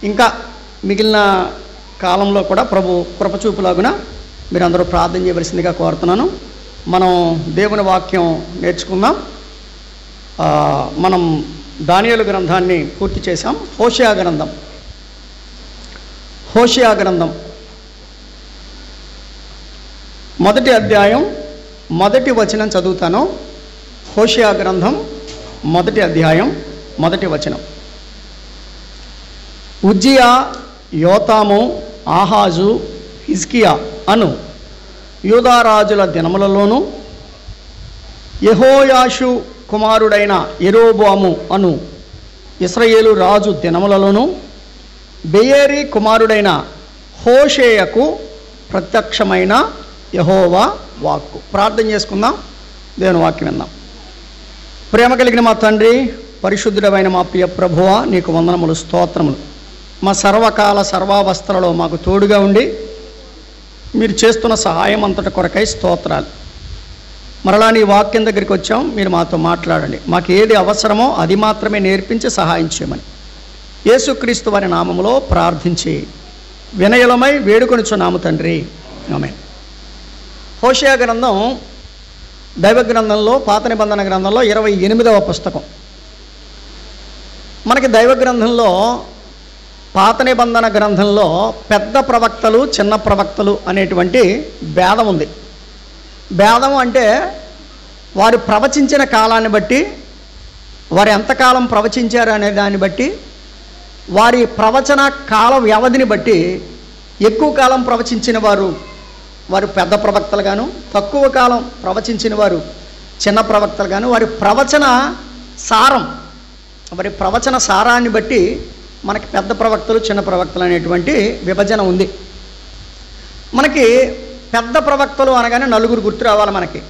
ఇంకా మిగిలిన కాలంలో కూడా ప్రభు కృపచూపులాగున మీరందరూ ప్రార్థన చేయవలసిందిగా కోరుతున్నాను. మనం దేవుని వాక్యం నేర్చుకుందాం. మనం దానియేలు గ్రంథాన్ని పూర్తి చేశాం. హోషేయ గ్రంథం మొదటి అధ్యాయం మొదటి వచనం చదువుతాను. హోషేయ గ్రంథం మొదటి అధ్యాయం మొదటి వచనం. ఉజ్జియా, యోతాము, ఆహాజు, హిజ్కియా అను యూదారాజుల దినములలోనూ యెహోయాషు కుమారుడైన యెరోబోము అను ఇశ్రాయేలు రాజు దినములలోనూ బెయేరీ కుమారుడైన హోషేయకు ప్రత్యక్షమైన యెహోవా వాక్కు. ప్రార్థన చేసుకుందాం, దేవుని వాక్యం విందాం. ప్రేమ కలిగిన మా తండ్రి, పరిశుద్ధుడమైన మా ప్రియ ప్రభువా, నీకు వందనములు, స్తోత్రములు. మా సర్వకాల సర్వావస్థలలో మాకు తోడుగా ఉండి మీరు చేస్తున్న సహాయం అంతటి కొరకై స్తోత్రాలు. మరలా నీ వాక్యం దగ్గరికి వచ్చాం, మీరు మాతో మాట్లాడండి. మాకు ఏది అవసరమో అది మాత్రమే నేర్పించి సహాయం చేయమని యేసుక్రీస్తు వారి నామములో ప్రార్థించి వినయలమై వేడుకొనుచున్నాము తండ్రి, ఆమేన్. హోషేయ గ్రంథం దైవ గ్రంథంలో, పాత నిబంధన గ్రంథంలో 28వ పుస్తకం. మనకి దైవ గ్రంథంలో, పాత నిబంధన గ్రంథంలో పెద్ద ప్రవక్తలు, చిన్న ప్రవక్తలు అనేటువంటి భేదం ఉంది. భేదం అంటే వారు ప్రవచించిన కాలాన్ని బట్టి, వారు ఎంతకాలం ప్రవచించారు అనే దాన్ని బట్టి, వారి ప్రవచన కాల వ్యవధిని బట్టి ఎక్కువ కాలం ప్రవచించిన వారు పెద్ద ప్రవక్తలుగాను, తక్కువ కాలం ప్రవచించిన వారు చిన్న ప్రవక్తలుగాను, వారి ప్రవచన సారాన్ని బట్టి మనకి పెద్ద ప్రవక్తలు, చిన్న ప్రవక్తలు అనేటువంటి విభజన ఉంది. మనకి పెద్ద ప్రవక్తలు అనగానే నలుగురు గుర్తు రావాలి మనకి.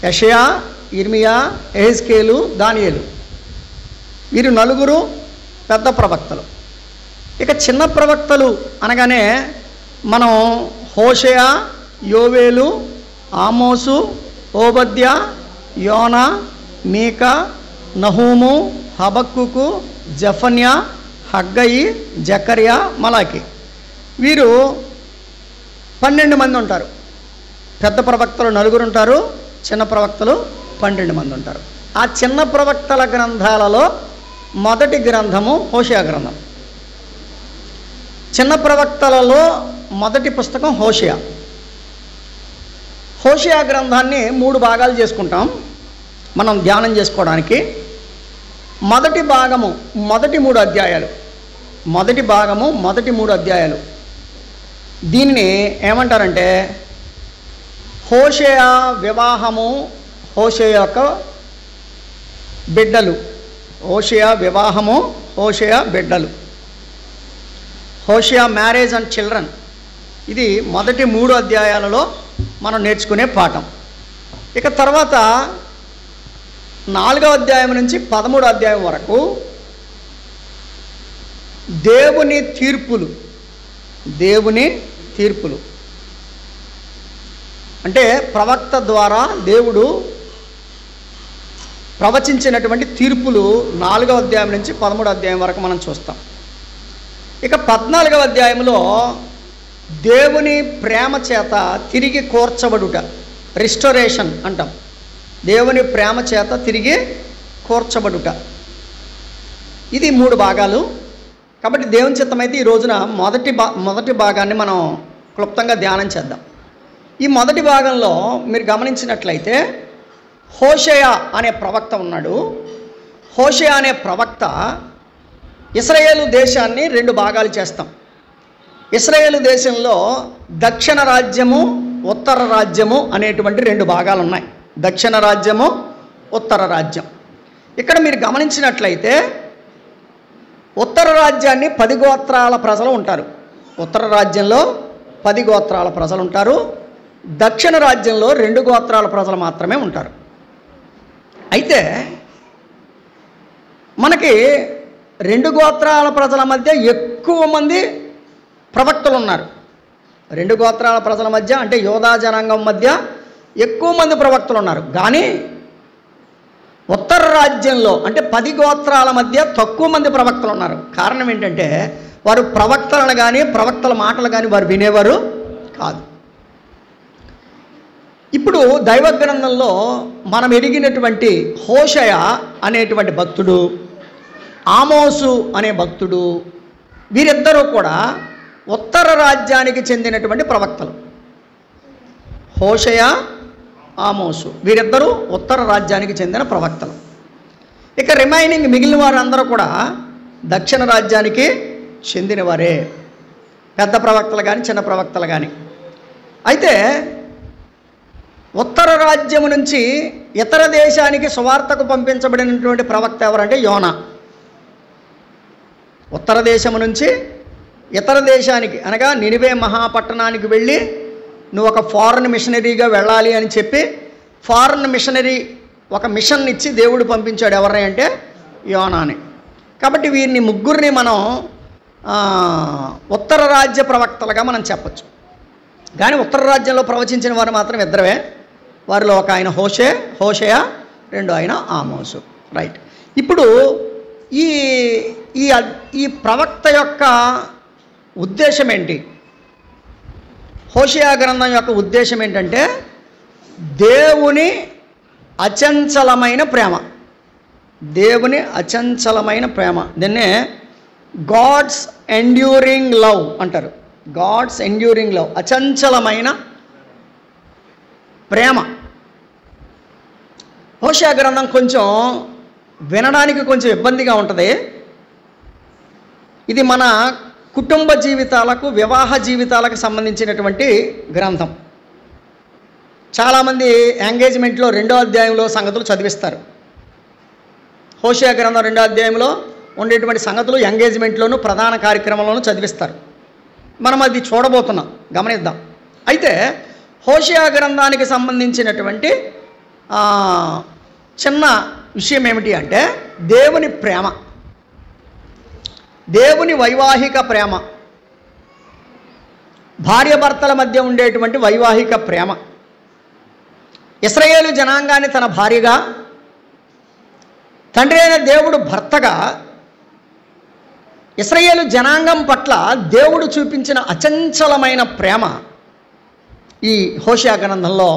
యెషయా, ఇర్మియా, యెహెజ్కేలు, దానియేలు. వీరు నలుగురు పెద్ద ప్రవక్తలు. ఇక చిన్న ప్రవక్తలు అనగానే మనం హోషేయ, యోవేలు, ఆమోసు, ఓబద్యా, యోనా, మీకా, నహూము, హబక్కుకు, జెఫన్యా, హగ్గయి, జకర్యా, మలాకి. వీరు 12 మంది ఉంటారు. పెద్ద ప్రవక్తలు నలుగురు ఉంటారు, చిన్న ప్రవక్తలు 12 మంది ఉంటారు. ఆ చిన్న ప్రవక్తల గ్రంథాలలో మొదటి గ్రంథము హోషేయ గ్రంథం. చిన్న ప్రవక్తలలో మొదటి పుస్తకం హోషేయ. హోషేయ గ్రంథాన్ని 3 భాగాలు చేసుకుంటాం మనం ధ్యానం చేసుకోవడానికి. మొదటి భాగము మొదటి 3 అధ్యాయాలు. మొదటి భాగము మొదటి 3 అధ్యాయాలు. దీన్ని ఏమంటారంటే హోషేయ వివాహము, హోషేయ యొక్క బిడ్డలు. హోషేయ వివాహము, హోషేయ బిడ్డలు. హోషేయ మ్యారేజ్ అండ్ చిల్డ్రన్. ఇది మొదటి 3 అధ్యాయాలలో మనం నేర్చుకునే పాఠం. ఇక తర్వాత 4వ అధ్యాయం నుంచి 13వ అధ్యాయం వరకు దేవుని తీర్పులు అంటే ప్రవక్త ద్వారా దేవుడు ప్రవచించినటువంటి తీర్పులు 4వ అధ్యాయం నుంచి 13వ అధ్యాయం వరకు మనం చూస్తాం. ఇక 14వ అధ్యాయంలో దేవుని ప్రేమ చేత తిరిగి కూర్చబడుట, రిస్టోరేషన్ అంటాం. దేవుని ప్రేమ చేత తిరిగి కూర్చబడుట. ఇది 3 భాగాలు. కాబట్టి దేవుని చిత్తమైతే ఈ రోజున మొదటి భాగాన్ని మనం క్లుప్తంగా ధ్యానం చేద్దాం. ఈ మొదటి భాగంలో మీరు గమనించినట్లయితే హోషేయ అనే ప్రవక్త ఉన్నాడు. హోషేయ అనే ప్రవక్త ఇశ్రాయేలు దేశాన్ని 2 భాగాలు చేస్తాం. ఇశ్రాయేలు దేశంలో దక్షిణ రాజ్యము, ఉత్తర రాజ్యము అనేటువంటి 2 భాగాలు ఉన్నాయి. దక్షిణ రాజ్యము, ఉత్తర రాజ్యం. ఇక్కడ మీరు గమనించినట్లయితే ఉత్తర రాజ్యాన్ని 10 గోత్రాల ప్రజలు ఉంటారు. ఉత్తర రాజ్యంలో 10 గోత్రాల ప్రజలు ఉంటారు. దక్షిణ రాజ్యంలో 2 గోత్రాల ప్రజలు మాత్రమే ఉంటారు. అయితే మనకి 2 గోత్రాల ప్రజల మధ్య ఎక్కువ మంది ప్రవక్తలు ఉన్నారు. 2 గోత్రాల ప్రజల మధ్య అంటే యోధా జనాంగం మధ్య ఎక్కువ మంది ప్రవక్తలు ఉన్నారు. కానీ ఉత్తర రాజ్యంలో అంటే 10 గోత్రాల మధ్య తక్కువ మంది ప్రవక్తలు ఉన్నారు. కారణం ఏంటంటే వారు ప్రవక్తలను కానీ ప్రవక్తల మాటలు కానీ వారు వినేవారు కాదు. ఇప్పుడు దైవ గ్రంథంలో మనం ఎరిగినటువంటి హోషయ అనేటువంటి భక్తుడు, ఆమోసు అనే భక్తుడు, వీరిద్దరూ కూడా ఉత్తర రాజ్యానికి చెందినటువంటి ప్రవక్తలు. హోషయ, ఆమోసు వీరిద్దరూ ఉత్తర రాజ్యానికి చెందిన ప్రవక్తలు. ఇక రిమైనింగ్ మిగిలిన వారందరూ కూడా దక్షిణ రాజ్యానికి చెందినవారే, పెద్ద ప్రవక్తలు కానీ చిన్న ప్రవక్తలు కానీ. అయితే ఉత్తర రాజ్యము నుంచి ఇతర దేశానికి సువార్తకు పంపించబడినటువంటి ప్రవక్త ఎవరంటే యోనా. ఉత్తర దేశము నుంచి ఇతర దేశానికి అనగా నినివే మహాపట్టణానికి వెళ్ళి నువ్వు ఒక ఫారెన్ మిషనరీగా వెళ్ళాలి అని చెప్పి ఫారెన్ మిషనరీ ఒక మిషన్ ఇచ్చి దేవుడు పంపించాడు. ఎవరిని అంటే యోనాని. కాబట్టి వీరిని ముగ్గురిని మనం ఉత్తర రాజ్య ప్రవక్తలుగా మనం చెప్పచ్చు. కానీ ఉత్తర రాజ్యంలో ప్రవచించిన వారు మాత్రం ఇద్దరే. వారిలో ఒక ఆయన హోషయ, రెండో ఆయన ఆమోసు. రైట్. ఇప్పుడు ఈ ఈ ఈ ప్రవక్త యొక్క ఉద్దేశం ఏంటి? హోషయ గ్రంథం యొక్క ఉద్దేశం ఏంటంటే దేవుని అచంచలమైన ప్రేమ. దేవుని అచంచలమైన ప్రేమ, దీన్నే గాడ్స్ ఎండ్యూరింగ్ లవ్ అంటారు. గాడ్స్ ఎండ్యూరింగ్ లవ్, అచంచలమైన ప్రేమ. హోషయ గ్రంథం కొంచెం వినడానికి కొంచెం ఇబ్బందిగా ఉంటుంది. ఇది మన కుటుంబ జీవితాలకు, వివాహ జీవితాలకు సంబంధించినటువంటి గ్రంథం. చాలామంది ఎంగేజ్మెంట్లో 2వ అధ్యాయంలో సంగతులు చదివిస్తారు. హోషయ గ్రంథం 2వ అధ్యాయంలో ఉండేటువంటి సంగతులు ఎంగేజ్మెంట్లోనూ ప్రధాన కార్యక్రమంలోనూ చదివిస్తారు. మనం అది చూడబోతున్నాం, గమనిద్దాం. అయితే హోషయ గ్రంథానికి సంబంధించినటువంటి చిన్న విషయం ఏమిటి అంటే దేవుని ప్రేమ, దేవుని వైవాహిక ప్రేమ, భార్యాభర్తల మధ్య ఉండేటువంటి వైవాహిక ప్రేమ. ఇశ్రాయేలు జనాంగాన్ని తన భార్యగా, తండ్రి అయిన దేవుడు భర్తగా, ఇశ్రాయేలు జనాంగం పట్ల దేవుడు చూపించిన అచంచలమైన ప్రేమ ఈ హోషయ గ్రంథంలో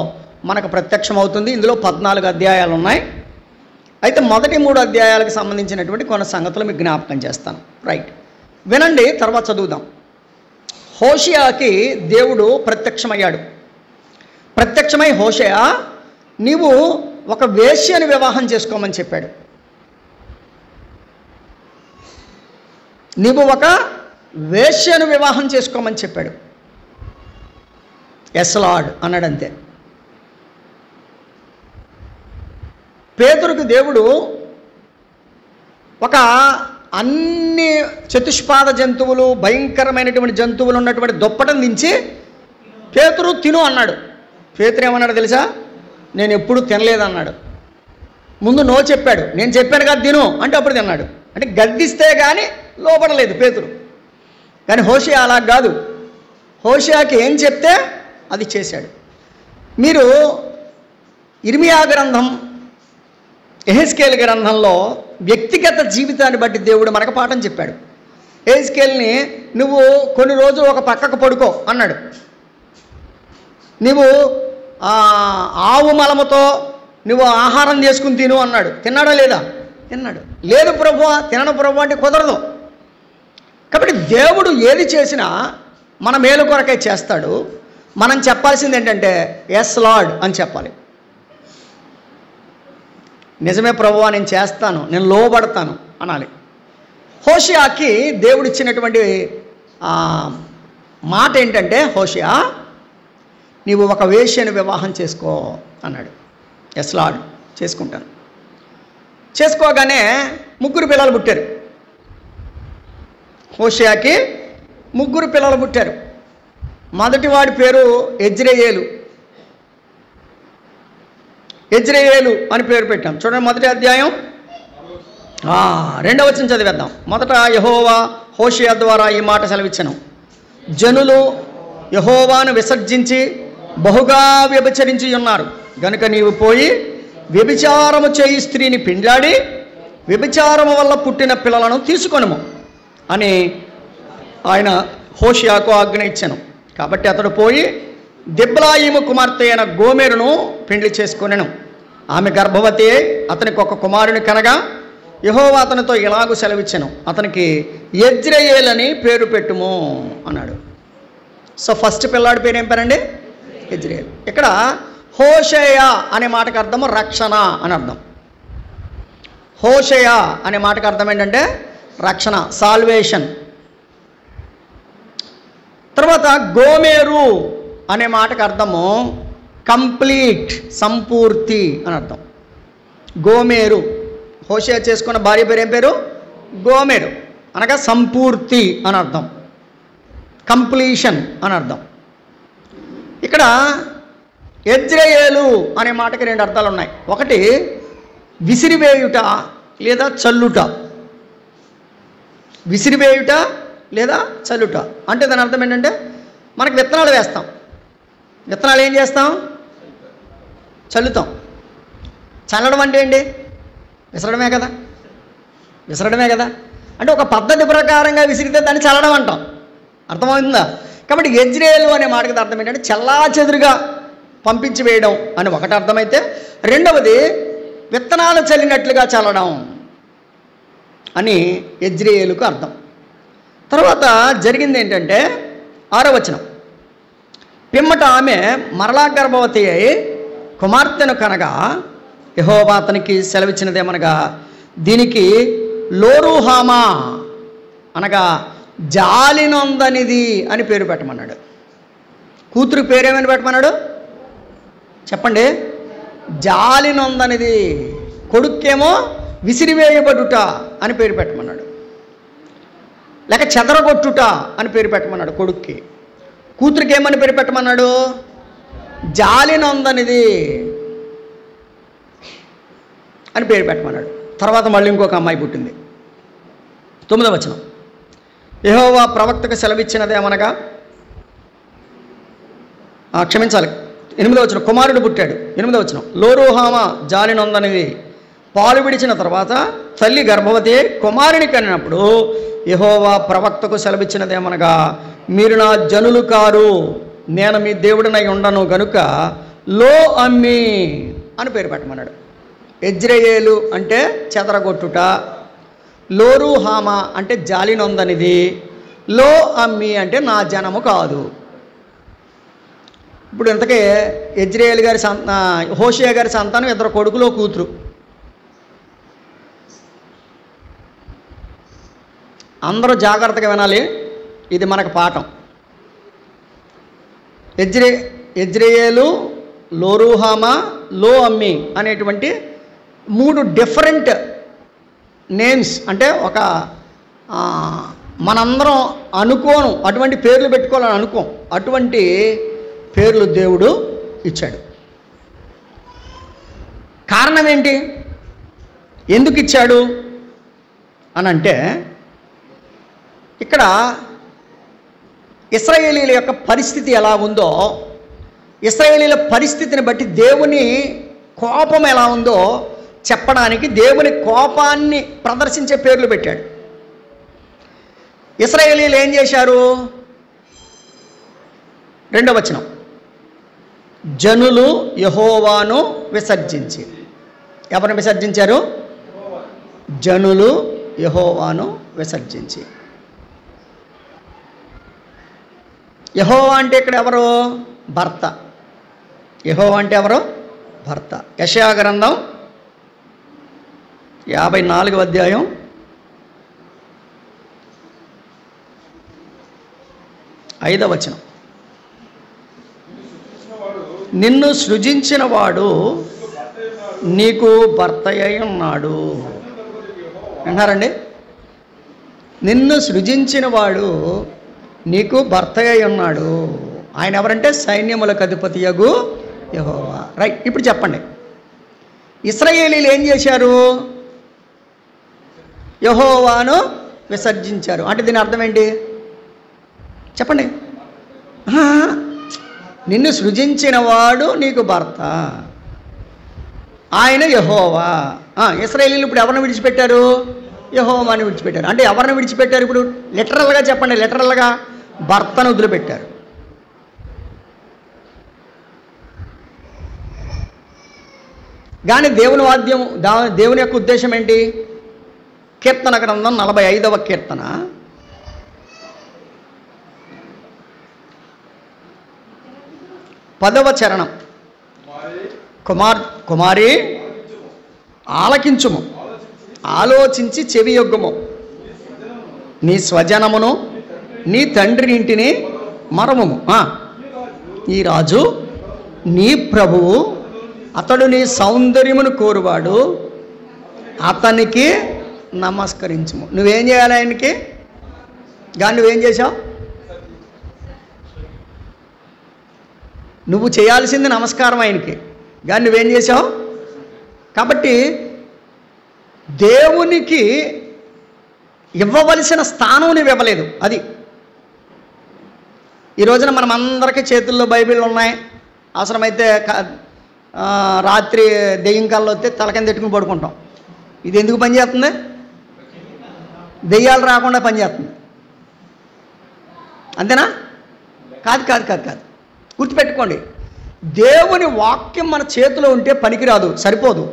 మనకు ప్రత్యక్షమవుతుంది. ఇందులో 14 అధ్యాయాలు ఉన్నాయి. అయితే మొదటి 3 అధ్యాయాలకు సంబంధించినటువంటి కొన్ని సంగతులు మీకు జ్ఞాపకం చేస్తాను. రైట్, వినండి, తర్వాత చదువుదాం. హోషయాకి దేవుడు ప్రత్యక్షమయ్యాడు. ప్రత్యక్షమై హోషయ నీవు ఒక వేశ్యను వివాహం చేసుకోమని చెప్పాడు. నీవు ఒక వేశ్యను వివాహం చేసుకోమని చెప్పాడు. ఎస్ లార్డ్ అన్నాడు, అంతే. పేతురుకు దేవుడు ఒక అన్ని చతుష్పాద జంతువులు, భయంకరమైనటువంటి జంతువులు ఉన్నటువంటి దుప్పటం దించి పేతురు తిను అన్నాడు. పేతురు ఏమన్నాడు తెలుసా? నేను ఎప్పుడు తినలేదన్నాడు. ముందు నో చెప్పాడు, నేను చెప్పాను కదా తిను అంటే అప్పుడు తిన్నాడు. అంటే గద్దిస్తే కానీ లోపడలేదు పేతురు. కానీ హోషయ అలా కాదు. హోషయాకి ఏం చెప్తే అది చేశాడు. మీరు ఇర్మియా గ్రంథం, యెహెజ్కేలు గ్రంథంలో వ్యక్తిగత జీవితాన్ని బట్టి దేవుడు మనకు పాఠం చెప్పాడు. యెహెజ్కేలుని నువ్వు కొన్ని రోజులు ఒక పక్కకు పడుకో అన్నాడు. నువ్వు ఆవు మలముతో నువ్వు ఆహారం చేసుకుని తిను అన్నాడు. తిన్నాడా లేదా? తిన్నాడు. లేదు ప్రభువా, తినను ప్రభువా అంటే కుదరదు. కాబట్టి దేవుడు ఏది చేసినా మన మేలు కొరకే చేస్తాడు. మనం చెప్పాల్సింది ఏంటంటే ఎస్ లార్డ్ అని చెప్పాలి. నిజమే ప్రభువా, నేను చేస్తాను, నేను లోబడతాను అనాలి. హోషయాకి దేవుడు ఇచ్చినటువంటి మాట ఏంటంటే, హోషయా నీవు ఒక వేశ్యను వివాహం చేసుకో అన్నాడు. ఎస్ లార్డ్, చేసుకుంటాను. చేసుకోగానే 3 పిల్లలు పుట్టారు. హోషయాకి 3 పిల్లలు పుట్టారు. మొదటివాడి పేరు యెజ్రెయేలు. యెజ్రెయేలు అని పేరు పెట్టాం. చూడండి, మొదటి అధ్యాయం 2వ వచనం చదివేద్దాం. మొదట యెహోవా హోషయ ద్వారా ఈ మాట సెలవిచ్చెను. జనులు యెహోవాను విసర్జించి బహుగా వ్యభిచరించి ఉన్నారు గనుక నీవు పోయి వ్యభిచారము చేయి స్త్రీని పెండ్లాడి వ్యభిచారము వల్ల పుట్టిన పిల్లలను తీసుకొనుము అని ఆయన హోషేయకు ఆజ్ఞ ఇచ్చాను. కాబట్టి అతడు పోయి దిబ్లాయిము కుమార్తె అయిన గోమెరును పెండ్లి చేసుకొనెను. ఆమె గర్భవతి అతనికి ఒక కుమారుని కనగా యెహోవా అతనితో ఇలాగూ సెలవిచ్చెను, అతనికి యెజ్రెయేల్ అని పేరు పెట్టుము అన్నాడు. సో ఫస్ట్ పిల్లాడి పేరు ఏం పేరండి? యెజ్రెయేల్. ఇక్కడ హోషేయ అనే మాటకు అర్థము రక్షణ అని అర్థం. హోషేయ అనే మాటకు అర్థం ఏంటంటే రక్షణ, సాల్వేషన్. తర్వాత గోమెరు అనే మాటకు అర్థము కంప్లీట్, సంపూర్తి అని అర్థం. గోమెరు, హోషేయ చేసుకున్న భార్య పేరు ఏం పేరు? గోమెరు, అనగా సంపూర్తి అని అర్థం, కంప్లీషన్ అని అర్థం. ఇక్కడ యెజ్రెయేలు అనే మాటకి రెండు అర్థాలు ఉన్నాయి. ఒకటి విసిరివేయుట లేదా చల్లుట. విసిరివేయుట లేదా చల్లుట అంటే దాని అర్థం ఏంటంటే మనకు విత్తనాలు వేస్తాం, విత్తనాలు ఏం చేస్తాం? చల్లుతాం. చల్లడం అంటే ఏంటి? విసరడమే కదా, విసరడమే కదా. అంటే ఒక పద్ధతి ప్రకారంగా విసిరితే దాన్ని చల్లడం అంటాం. అర్థమవుతుందా? కాబట్టి యెజ్రెయేలు అనే మాటకి అర్థం ఏంటంటే చల్లా చెదురుగా పంపించి వేయడం అని ఒకటి అర్థమైతే, రెండవది విత్తనాలు చల్లినట్లుగా చల్లడం అని యెజ్రెయేలుకు అర్థం. తర్వాత జరిగింది ఏంటంటే 6వ వచనం, పిమ్మట ఆమె మరలా గర్భవతి అయి కుమార్తెను కనగా యెహోవా అతనికి సెలవిచ్చినదేమనగా దీనికి లోరుహామా అనగా జాలినొందనిది అని పేరు పెట్టమన్నాడు. కూతురు పేరేమని పెట్టమన్నాడు చెప్పండి? జాలినొందనిది. కొడుక్కేమో విసిరివేయబడుట అని పేరు పెట్టమన్నాడు, లేక చెదరగొట్టుట అని పేరు పెట్టమన్నాడు కొడుక్కి. కూతురికి ఏమని పేరు పెట్టమన్నాడు? జాలినొందనిది అని పేరు పెట్టమన్నాడు. తర్వాత మళ్ళీ ఇంకొక అమ్మాయి పుట్టింది. 9వ వచనం, యెహోవా ప్రవక్తకు సెలవిచ్చినదేమనగా, క్షమించాలి 8వ వచనం, కుమారుడు పుట్టాడు. 8వ వచనం, లోరుహామా జాలినొందనిది. పాలు విడిచిన తర్వాత తల్లి గర్భవతి కుమారుని కనినప్పుడు యెహోవా ప్రవక్తకు సెలవిచ్చినదేమనగా, మీరు నా జనులు కారు, నేను మీ దేవుడినై ఉండను గనుక లో అమ్మి అని పేరు పెట్టమన్నాడు. యెజ్రెయేలు అంటే చెదరగొట్టుట, లోరుహామా అంటే జాలినొందనిది, లో అమ్మి అంటే నా జనము కాదు. ఇప్పుడు ఇంతకే యెజ్రెయేలు గారి హోషేయ గారి సంతానం 2 కొడుకులు, కూతురు. అందరూ జాగ్రత్తగా వినాలి, ఇది మనకు పాఠం. యెజ్రెయేలు, లోరుహామా, లో అమ్మి అనేటువంటి 3 డిఫరెంట్ నేమ్స్. అంటే ఒక మనందరం అనుకోను అటువంటి పేర్లు పెట్టుకోవాలని అనుకోం, అటువంటి పేర్లు దేవుడు ఇచ్చాడు. కారణం ఏంటి? ఎందుకు ఇచ్చాడు అని అంటే, ఇక్కడ ఇశ్రాయేలీల యొక్క పరిస్థితి ఎలా ఉందో, ఇశ్రాయేలీల పరిస్థితిని బట్టి దేవుని కోపం ఎలా ఉందో చెప్పడానికి దేవుని కోపాన్ని ప్రదర్శించే పేర్లు పెట్టాడు. ఇశ్రాయేలీలు ఏం చేశారు? 2వ వచనం, జనులు యెహోవాను విసర్జించి. ఎవరిని విసర్జించారు? జనులు యెహోవాను విసర్జించి. యెహోవా అంటే ఇక్కడ ఎవరు? భర్త. యెహోవా అంటే ఎవరు? భర్త. యెషయా గ్రంథం 54వ అధ్యాయం 5వ వచనం, నిన్ను సృజించిన వాడు నీకు భర్త అయి ఉన్నాడు. విన్నారండి? నిన్ను సృజించిన వాడు నీకు భర్త అయి ఉన్నాడు. ఆయన ఎవరంటే సైన్యములకు అధిపతియగు యెహోవా. రైట్. ఇప్పుడు చెప్పండి, ఇశ్రాయేలీలు ఏం చేశారు? యెహోవాను విసర్జించారు. అంటే దీని అర్థం ఏంటి చెప్పండి? నిన్ను సృజించిన వాడు నీకు భర్త, ఆయన యెహోవా. ఇశ్రాయేలీయులు ఇప్పుడు ఎవరిని విడిచిపెట్టారు? యెహోవాని విడిచిపెట్టారు. అంటే ఎవరిని విడిచిపెట్టారు ఇప్పుడు? లిటరల్గా చెప్పండి, లిటరల్గా భర్తను వదిలిపెట్టారు. కానీ దేవుని వాద్యం, దేవుని యొక్క ఉద్దేశం ఏంటి? కీర్తన గ్రంథం 45వ కీర్తన 10వ చరణం. కుమారి ఆలకించుము, ఆలోచించి చెవియొగ్గుము, నీ స్వజనమును నీ తండ్రి ఇంటిని మరముము. ఈ రాజు నీ ప్రభువు, అతడు నీ సౌందర్యమును కోరువాడు, అతనికి నమస్కరించుము. నువ్వేం చేయాలి ఆయనకి? కానీ నువ్వేం చేశావు? నువ్వు చేయాల్సింది నమస్కారం ఆయనకి, కానీ నువ్వేం చేశావు? కాబట్టి దేవునికి ఇవ్వవలసిన స్థానం నువ్వు ఇవ్వలేదు. అది ఈ రోజున మనం అందరికీ చేతుల్లో బైబిల్ ఉన్నాయి. అవసరమైతే రాత్రి దెయ్యం కళ్ళు వస్తే తల కింద పెట్టుకుని పడుకుంటాం. ఇది ఎందుకు పనిచేస్తుంది? దెయ్యాలు రాకుండా పనిచేస్తుంది. అంతేనా? కాదు కాదు కాదు కాదు గుర్తుపెట్టుకోండి, దేవుని వాక్యం మన చేతిలో ఉంటే పనికిరాదు, సరిపోదు.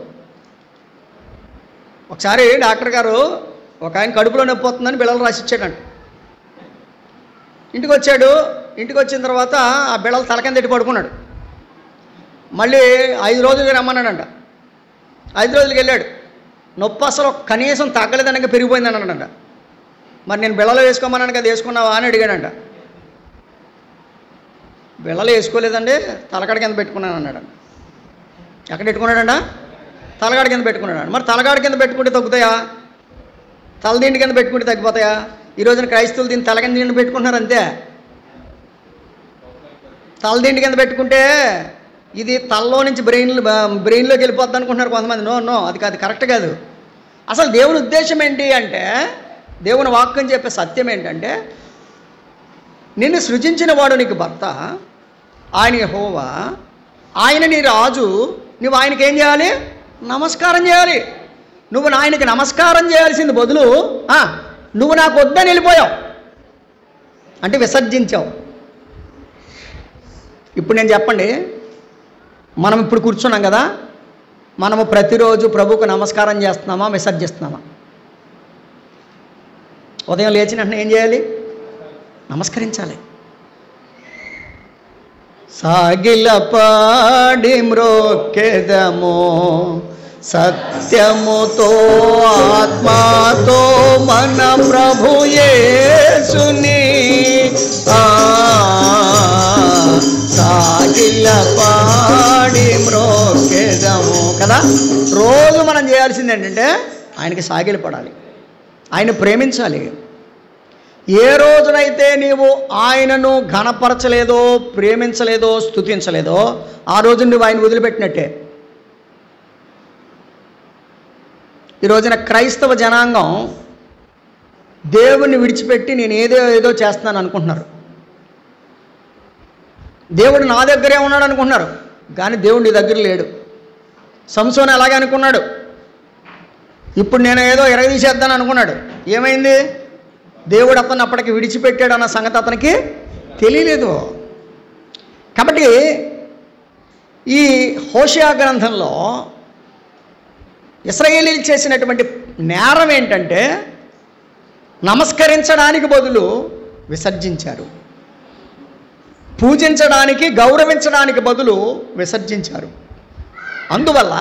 ఒకసారి డాక్టర్ గారు ఒక ఆయన కడుపులో నొప్పి వస్తుందని బిళ్ళలు రాసిచ్చాడంట. ఇంటికి వచ్చాడు. ఇంటికి వచ్చిన తర్వాత ఆ బిళ్ళలు తల కింద పెట్టి పడుకున్నాడు. మళ్ళీ 5 రోజులకి రమ్మన్నాడంట. 5 రోజులకి వెళ్ళాడు. నొప్పి అసలు కనీసం తగ్గలేదనక పెరిగిపోయిందని అన్నాడంట. మరి నేను బిళ్ళలు వేసుకోమన్నాను కదా, వేసుకున్నావా అని అడిగాడంట. బిళ్ళలు వేసుకోలేదండి, తలకాడ కింద పెట్టుకున్నాను అన్నాడంట. ఎక్కడ పెట్టుకున్నాడంట? తలగాడి కింద పెట్టుకున్నాడు. మరి తలగాడి కింద పెట్టుకుంటే తగ్గుతాయా? తలదిండి కింద పెట్టుకుంటే తగ్గిపోతాయా? ఈ రోజున క్రైస్తవులు దీన్ని తలకింద దిండి పెట్టుకుంటున్నారు అంతే. తలదిండి కింద పెట్టుకుంటే ఇది తలలో నుంచి బ్రెయిన్లోకి వెళ్ళిపోద్ది అనుకుంటున్నారు కొంతమంది. నో, అది కరెక్ట్ కాదు. అసలు దేవుని ఉద్దేశం ఏంటి అంటే, దేవుని వాక్యం చెప్పే సత్యం ఏంటంటే, నిన్ను సృజించిన వాడు నీకు భర్త, ఆయన యెహోవా, ఆయన నీ రాజు. నువ్వు ఆయనకి ఏం చేయాలి? నమస్కారం చేయాలి. నువ్వు ఆయనకి నమస్కారం చేయాల్సింది బదులు నువ్వు నాకు వద్దని వెళ్ళిపోయావు, అంటే విసర్జించావు. ఇప్పుడు నేను చెప్పండి, మనం ఇప్పుడు కూర్చున్నాం కదా, మనము ప్రతిరోజు ప్రభువుకు నమస్కారం చేస్తున్నామా, విసర్జిస్తున్నామా? ఉదయం లేచిన వెంటనే ఏం చేయాలి? నమస్కరించాలి. సాగిలపాడి మ్రోక్కెదము, సత్యముతో ఆత్మతో మన ప్రభు యేసుని సాగిలపాడి మ్రోక్కెదము కదా. రోజు మనం చేయాల్సింది ఏంటంటే ఆయనకి సాగిలపడాలి, ఆయన ప్రేమించాలి. ఏ రోజునైతే నీవు ఆయనను ఘనపరచలేదో, ప్రేమించలేదో, స్తుతించలేదో, ఆ రోజు నువ్వు ఆయన వదిలిపెట్టినట్టే. ఈ రోజున క్రైస్తవ జనాంగం దేవుణ్ణి విడిచిపెట్టి నేను ఏదో చేస్తున్నాను అనుకుంటున్నారు. దేవుడు నా దగ్గరే ఉన్నాడు అనుకుంటున్నారు, కానీ దేవుడు నీ దగ్గర లేడు. సంసోను అలాగే అనుకున్నాడు. ఇప్పుడు నేను ఏదో ఎరగదీసేద్దాను అనుకున్నాడు. ఏమైంది? దేవుడు అతను అప్పటికి విడిచిపెట్టాడు అన్న సంగతి అతనికి తెలియలేదు. కాబట్టి ఈ హోషేయ గ్రంథంలో ఇశ్రాయేలీయులు చేసినటువంటి నేరం ఏంటంటే, నమస్కరించడానికి బదులు విసర్జించారు, పూజించడానికి గౌరవించడానికి బదులు విసర్జించారు. అందువల్ల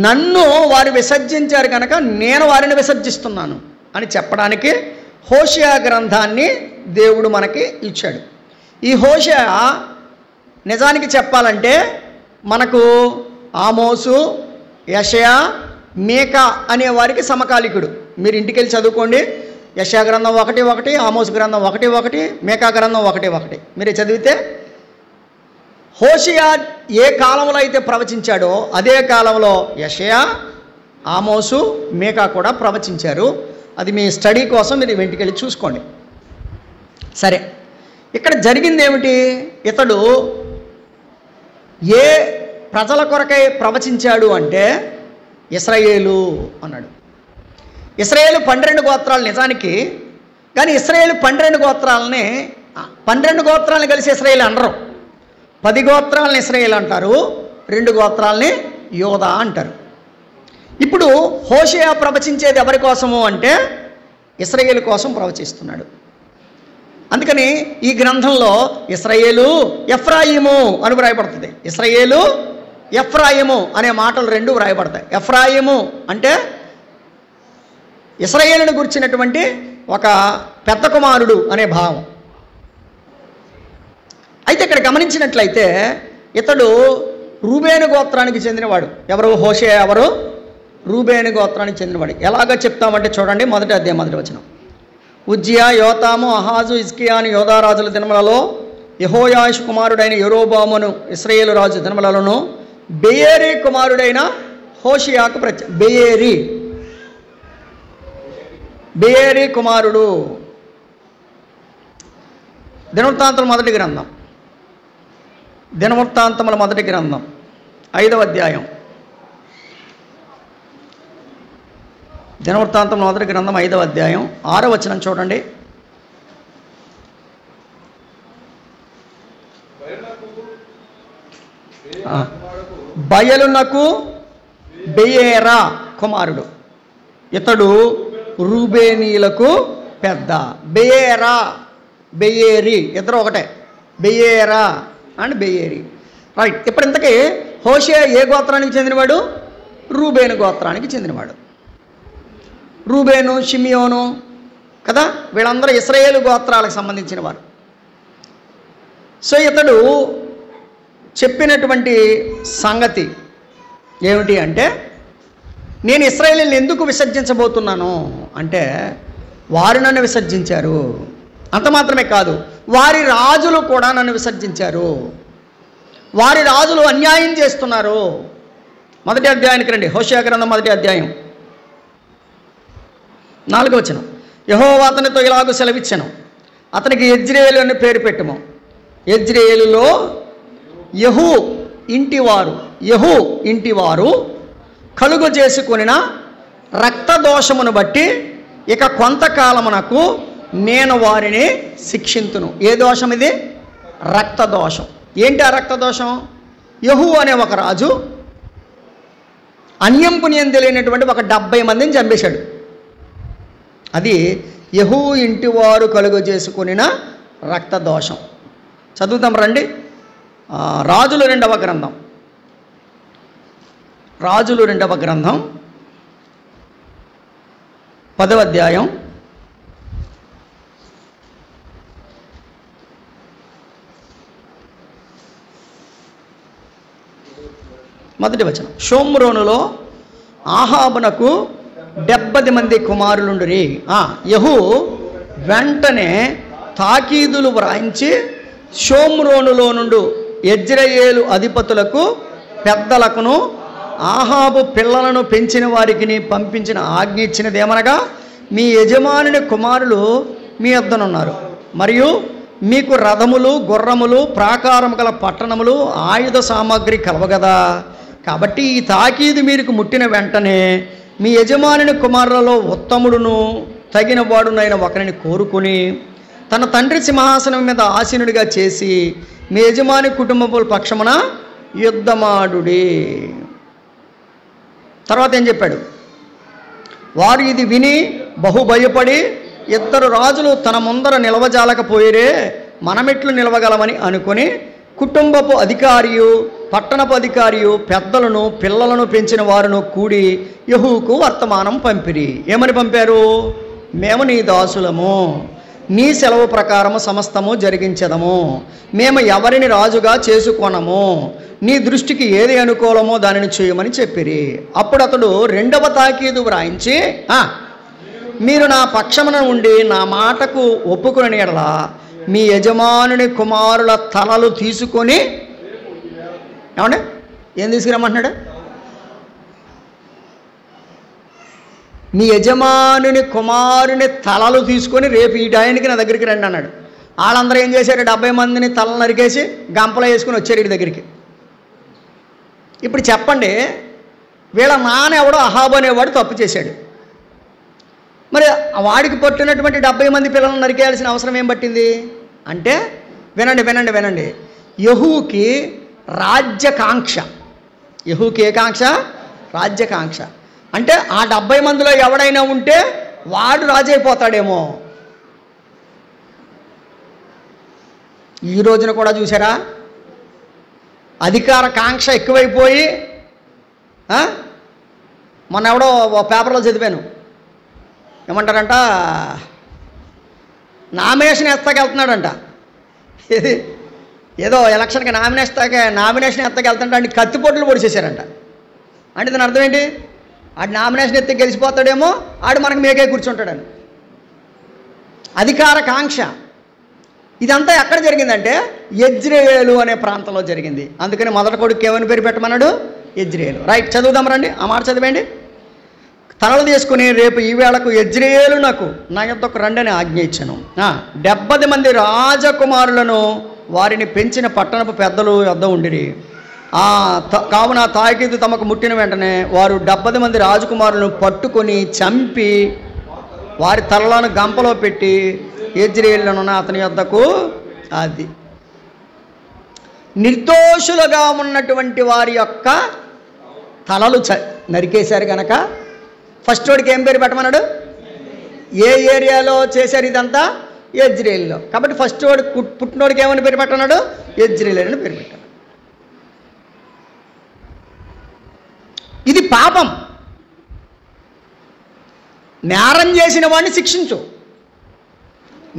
నన్ను వారు విసర్జించారు కనుక నేను వారిని విసర్జిస్తున్నాను అని చెప్పడానికి హోషేయ గ్రంథాన్ని దేవుడు మనకి ఇచ్చాడు. ఈ హోషేయ నిజానికి చెప్పాలంటే మనకు ఆమోసు, యెషయా, మీకా అనే వారికి సమకాలికుడు. మీరు ఇంటికి వెళ్ళి చదువుకోండి. యెషయా గ్రంథం 1:1, ఆమోసు గ్రంథం 1:1, మీకా గ్రంథం 1:1 మీరు చదివితే హోషేయ ఏ కాలంలో అయితే ప్రవచించాడో అదే కాలంలో యెషయా, ఆమోసు, మీకా కూడా ప్రవచించారు. అది మీ స్టడీ కోసం మీరు ఇంటికి వెళ్ళి చూసుకోండి. సరే, ఇక్కడ జరిగింది ఏమిటి? ఇతడు ఏ ప్రజల కొరకై ప్రవచించాడు అంటే ఇశ్రాయేలు అన్నాడు. ఇశ్రాయేలు 12 గోత్రాలు నిజానికి, కానీ ఇశ్రాయేలు 12 గోత్రాలని 12 గోత్రాలను కలిసి ఇశ్రాయేలు అనరు. 10 గోత్రాలని ఇశ్రాయేలు అంటారు, 2 గోత్రాలని యోధా అంటారు. ఇప్పుడు హోషేయ ప్రవచించేది ఎవరి కోసము అంటే ఇశ్రాయేలు కోసం ప్రవచిస్తున్నాడు. అందుకని ఈ గ్రంథంలో ఇశ్రాయేలు ఎఫ్రాయిము అని వ్రాయబడుతుంది. ఇశ్రాయేలు ఎఫ్రాయిము అనే మాటలు 2 వ్రాయబడతాయి. ఎఫ్రాయిము అంటే ఇశ్రాయేలును గురించినటువంటి ఒక పెద్ద కుమారుడు అనే భావం. అయితే ఇక్కడ గమనించినట్లయితే ఇతడు రూబేను గోత్రానికి చెందినవాడు. ఎవరు? హోషేయ ఎవరు? రూబేను గోత్రానికి చెందినవాడు. ఎలాగో చెప్తామంటే చూడండి, మొదటి అధ్యాయం 1వ వచనం. ఉజ్జియా, యోతాము, అహాజు, హిజ్కియా అని యోధారాజుల దినములలో యెహోయాషు కుమారుడైన యెరోబామును ఇశ్రాయేలు రాజు దినములలోను బెయేరీ కుమారుడైన హోషేయాకు బెయేరీ కుమారుడు. దినవృత్తాంతముల మొదటి గ్రంథం 5వ అధ్యాయం. దినవృత్తాంతముల మొదటి గ్రంథం 5వ అధ్యాయం 6వ వచనం చూడండి. బయలునకు బెయేరా కుమారుడు. ఇతడు రూబేనీలకు పెద్ద. బెయేరా, బెయేరీ ఇద్దరు ఒకటే. బెయేరా అండ్ బెయేరీ. రైట్. ఇప్పుడు ఇంతకీ హోషేయ ఏ గోత్రానికి చెందినవాడు? రూబేను గోత్రానికి చెందినవాడు. రూబేను, షిమియోను కదా, వీళ్ళందరూ ఇశ్రాయేలు గోత్రాలకు సంబంధించిన వారు. సో ఇతడు చెప్పినటువంటి సంగతి ఏమిటి అంటే, నేను ఇశ్రాయేలుని ఎందుకు విసర్జించబోతున్నాను అంటే వారు నన్ను విసర్జించారు. అంత మాత్రమే కాదు, వారి రాజులు కూడా నన్ను విసర్జించారు. వారి రాజులు అన్యాయం చేస్తున్నారు. మొదటి అధ్యాయానికి రండి. హోషేయ గ్రంథం 1వ అధ్యాయం 4వ వచనం. యెహోవా అతనితో ఇలాగూ సెలవిచ్చెను, అతనికి యెజ్రెయేలు అని పేరు పెట్టుము. యెజ్రెయేలులో యెహూ ఇంటివారు కలుగు చేసుకొనిన రక్తదోషమును బట్టి ఇక కొంతకాలమునకు నేను వారిని శిక్షింతును. ఏ దోషం ఇది? రక్తదోషం. ఏంటి ఆ రక్తదోషం? యెహూ అనే ఒక రాజు అన్యం పుణ్యం తెలియనటువంటి ఒక 70 మందిని చంపేశాడు. అది యెహూ ఇంటివారు కలుగు చేసుకొనిన రక్తదోషం. చదువుతాం రండి. రాజులు 2వ గ్రంథం 10వ అధ్యాయం 1వ వచనం. షోమ్రోనులో ఆహాబునకు 70 మంది కుమారులుండురి. యెహూ వెంటనే తాకీదులు వ్రాయించి షోమ్రోనులో నుండి యెజ్రెయేలు అధిపతులకు పెద్దలకును ఆహాబు పిల్లలను పెంచిన వారికి పంపించిన ఆజ్ఞ ఇచ్చినది ఏమనగా, మీ యజమానుని కుమారులు మీ వద్దనున్నారు, మరియు మీకు రథములు, గుర్రములు, ప్రాకారము గల పట్టణములు, ఆయుధ సామాగ్రి కలవగదా. కాబట్టి ఈ తాకీదు మీకు ముట్టిన వెంటనే మీ యజమానుని కుమారులలో ఉత్తముడును తగిన వాడునైన ఒకరిని కోరుకొని తన తండ్రి సింహాసనం మీద ఆసీనుడిగా చేసి మీ యజమాని కుటుంబముల పక్షమున యుద్ధమాడుడి. తర్వాత ఏం చెప్పాడు? వారు ఇది విని బహు భయపడి, 2 రాజులు తన ముందర నిలవజాలకపోయిరే, మనమెట్లు నిలవగలమని అనుకొని కుటుంబపు అధికారియు, పట్టణపు అధికారియు, పెద్దలను, పిల్లలను పెంచిన వారును కూడి యెహూకు వర్తమానం పంపిరి. ఏమని పంపారు? మేము నీ దాసులము, నీ సెలవు ప్రకారము సమస్తము జరిగించదము, మేము ఎవరిని రాజుగా చేసుకొనము, నీ దృష్టికి ఏది అనుకూలమో దానిని చేయమని చెప్పిరి. అప్పుడు అతడు 2వ తాకీదు వ్రాయించి, మీరు నా పక్షమున ఉండి నా మాటకు ఒప్పుకుని ఎడల మీ యజమానుని కుమారుల తలలు తీసుకొని, ఏమంటే ఏం తీసుకురమ్మంటున్నాడు? మీ యజమానుని కుమారుని తలలు తీసుకొని రేపు ఈ టైంకి నా దగ్గరికి రండి అన్నాడు. వాళ్ళందరూ ఏం చేశారు? 70 మందిని తలలు నరికేసి గంపలో వేసుకుని వచ్చారు వీడి దగ్గరికి. ఇప్పుడు చెప్పండి, వీళ్ళ నాన్న ఎవడో అహాబు అనేవాడు తప్పు చేశాడు. మరి వాడికి పుట్టినటువంటి 70 మంది పిల్లలను నరికేయాల్సిన అవసరం ఏం పట్టింది అంటే, వినండి, యెహూకి రాజ్యకాంక్ష. యెహూకి ఏ కాంక్ష? రాజ్యకాంక్ష. అంటే ఆ 70 మందిలో ఎవడైనా ఉంటే వాడు రాజు అయిపోతాడేమో. ఈ రోజున కూడా చూసారా, అధికార కాంక్ష ఎక్కువైపోయి, మొన్న ఎవడో పేపర్లో చదివాను, ఏమంటారంట, నామినేషన్ ఎత్తాకి వెళ్తున్నాడంట. ఏదో ఎలక్షన్కి నామినేషన్ ఎత్తాకి వెళ్తుంటే అన్ని కత్తిపోట్లు పొడిచేశారంట. అంటే దాని అర్థం ఏంటి? ఆడు నామినేషన్ ఎత్తి గెలిచిపోతాడేమో, ఆడు మనకు మేకే కూర్చుంటాడని. అధికార కాంక్ష. ఇదంతా ఎక్కడ జరిగిందంటే యెజ్రెయేలు అనే ప్రాంతంలో జరిగింది. అందుకని మొదటి కొడుకు ఏమని పేరు పెట్టమన్నాడు? యెజ్రెయేలు. రైట్, చదువుదాం రండి, ఆ మాట చదివండి. తలలు తీసుకుని రేపు ఈ వేళకు యెజ్రెయేలు నాకు నా యొద్దకు రండి అని ఆజ్ఞ ఇచ్చాను. 70 మంది రాజకుమారులను వారిని పెంచిన పట్టణపు పెద్దలు యొద్ద ఉండిరి. కావున తాకీదు తమకు ముట్టిన వెంటనే వారు 70 మంది రాజకుమారులను పట్టుకొని చంపి వారి తలలను గంపలో పెట్టి యెజ్రెయేలును అతని యొద్దకు, అది నిర్దోషులుగా ఉన్నటువంటి వారి యొక్క తలలు నరికేశారు కనుక ఫస్ట్ వాడికి ఏం పేరు పెట్టమన్నాడు? ఏ ఏరియాలో చేశారు ఇదంతా? యెజ్రెయేలులో. కాబట్టి ఫస్ట్ వాడు పుట్టినోడికి ఏమని పేరు పెట్టన్నాడు? యెజ్రెయేలు అని పేరు పెట్టాడు. ఇది పాపం. నేరం చేసిన వాడిని శిక్షించు.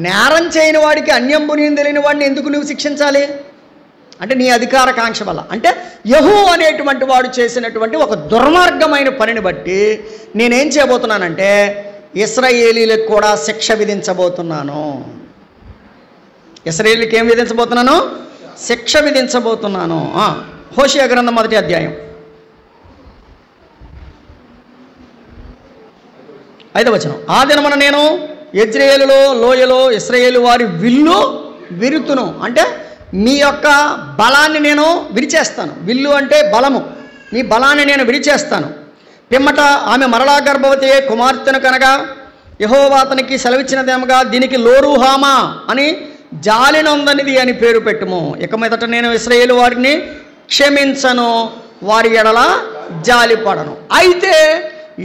నేరం చేయని వాడికి, అన్యంబుని తెలియని వాడిని ఎందుకు నువ్వు శిక్షించాలి? అంటే నీ అధికార కాంక్ష వల్ల. అంటే యెహూ అనేటువంటి వాడు చేసినటువంటి ఒక దుర్మార్గమైన పనిని బట్టి నేనేం చేయబోతున్నానంటే ఇశ్రాయేలీలకు కూడా శిక్ష విధించబోతున్నాను. ఇశ్రాయేలీకి ఏం విధించబోతున్నాను? శిక్ష విధించబోతున్నాను. హోషేయ గ్రంథం 1వ అధ్యాయం 5వ వచనం. ఆ దినమున నేను యెజ్రెయేలులో లోయలో ఇశ్రాయేలు వారి విల్లు విరుతును. అంటే మీ యొక్క బలాన్ని నేను విరిచేస్తాను. విల్లు అంటే బలము. మీ బలాన్ని నేను విరిచేస్తాను. పిమ్మట ఆమె మరలా గర్భవతి కుమార్తెను కనగా యెహోవా అతనికి సెలవిచ్చినదేమగా దీనికి లోరుహామా అని జాలినొందనిది అని పేరు పెట్టుము. ఇక మీదట నేను ఇశ్రాయేలు వారిని క్షమించను, వారి ఎడల జాలిపడను. అయితే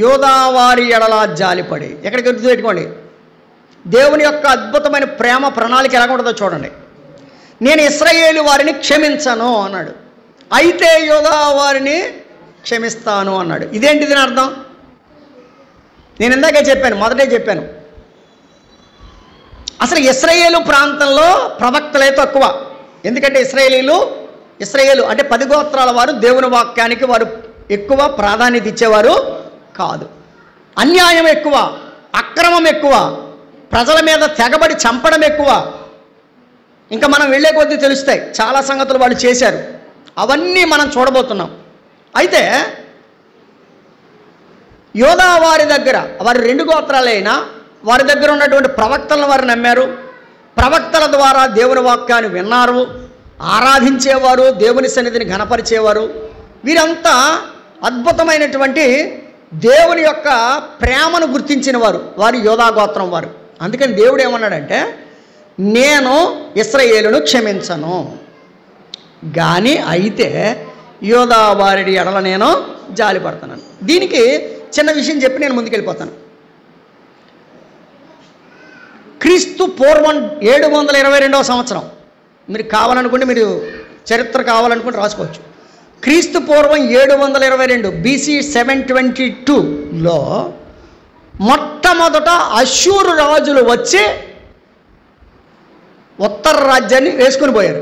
యోధా వారి ఎడల జాలిపడి. ఎక్కడికి గుర్తుపెట్టుకోండి, దేవుని యొక్క అద్భుతమైన ప్రేమ ప్రణాళిక ఎలా ఉంటుందో చూడండి. నేను ఇశ్రాయేలు వారిని క్షమించను అన్నాడు, అయితే యోధా వారిని క్షమిస్తాను అన్నాడు. ఇదేంటి దీని అర్థం? నేను ఇందాకే చెప్పాను, మొదటే చెప్పాను, అసలు ఇశ్రాయేలు ప్రాంతంలో ప్రవక్తలే తక్కువ. ఎందుకంటే ఇశ్రాయేలు అంటే 10 గోత్రాల వారు దేవుని వాక్యానికి వారు ఎక్కువ ప్రాధాన్యత ఇచ్చేవారు కాదు. అన్యాయం ఎక్కువ, అక్రమం ఎక్కువ, ప్రజల మీద తెగబడి చంపడం ఎక్కువ. ఇంకా మనం వెళ్ళే కొద్దీ తెలుస్తాయి చాలా సంగతులు వాళ్ళు చేశారు. అవన్నీ మనం చూడబోతున్నాం. అయితే యోధా వారి దగ్గర, వారి 2 గోత్రాలైనా వారి దగ్గర ఉన్నటువంటి ప్రవక్తలను వారు నమ్మారు. ప్రవక్తల ద్వారా దేవుని వాక్యాన్ని విన్నారు, ఆరాధించేవారు, దేవుని సన్నిధిని ఘనపరిచేవారు. వీరంతా అద్భుతమైనటువంటి దేవుని యొక్క ప్రేమను గుర్తించిన వారు యోధా గోత్రం వారు. అందుకని దేవుడు ఏమన్నాడంటే నేను ఇశ్రాయేలును క్షమించను, కానీ అయితే యోధా వారి ఎడల నేను జాలిపడుతున్నాను. దీనికి చిన్న విషయం చెప్పి నేను ముందుకెళ్ళిపోతాను. క్రీస్తు పూర్వం 722వ సంవత్సరం, మీరు కావాలనుకుంటే, మీరు చరిత్ర కావాలనుకుంటే రాసుకోవచ్చు. క్రీస్తు పూర్వం 722 BC 722లో మొట్టమొదట అష్షూరు రాజులు వచ్చి ఉత్తర రాజ్యాన్ని వేసుకుని పోయారు.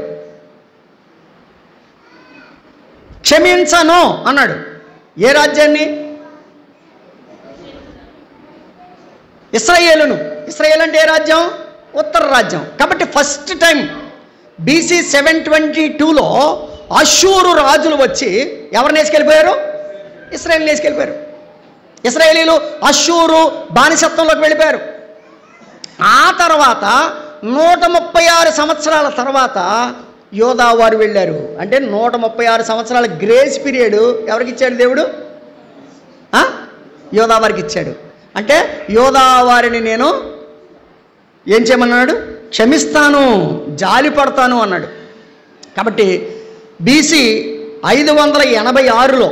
క్షమించను అన్నాడు. ఏ రాజ్యాన్ని? ఇశ్రాయేలును. ఇశ్రాయేల్ అంటే ఏ రాజ్యం? ఉత్తర రాజ్యం. కాబట్టి ఫస్ట్ టైం BC 722లో అష్షూరు రాజులు వచ్చి ఎవరిని వేసుకెళ్ళిపోయారు? ఇశ్రాయేలుని వేసుకెళ్ళిపోయారు. ఇశ్రాయేలీలు అష్షూరు బానిసత్వంలోకి వెళ్ళిపోయారు. ఆ తర్వాత 136 సంవత్సరాల తర్వాత యోధా వారు వెళ్ళారు. అంటే 136 సంవత్సరాల గ్రేస్ పీరియడ్ ఎవరికి ఇచ్చాడు దేవుడు? యోధా వారికి ఇచ్చాడు. అంటే యోధా వారిని నేను ఏం చేయమన్నాడు? క్షమిస్తాను, జాలి పడతాను అన్నాడు. కాబట్టి బీసీ 586లో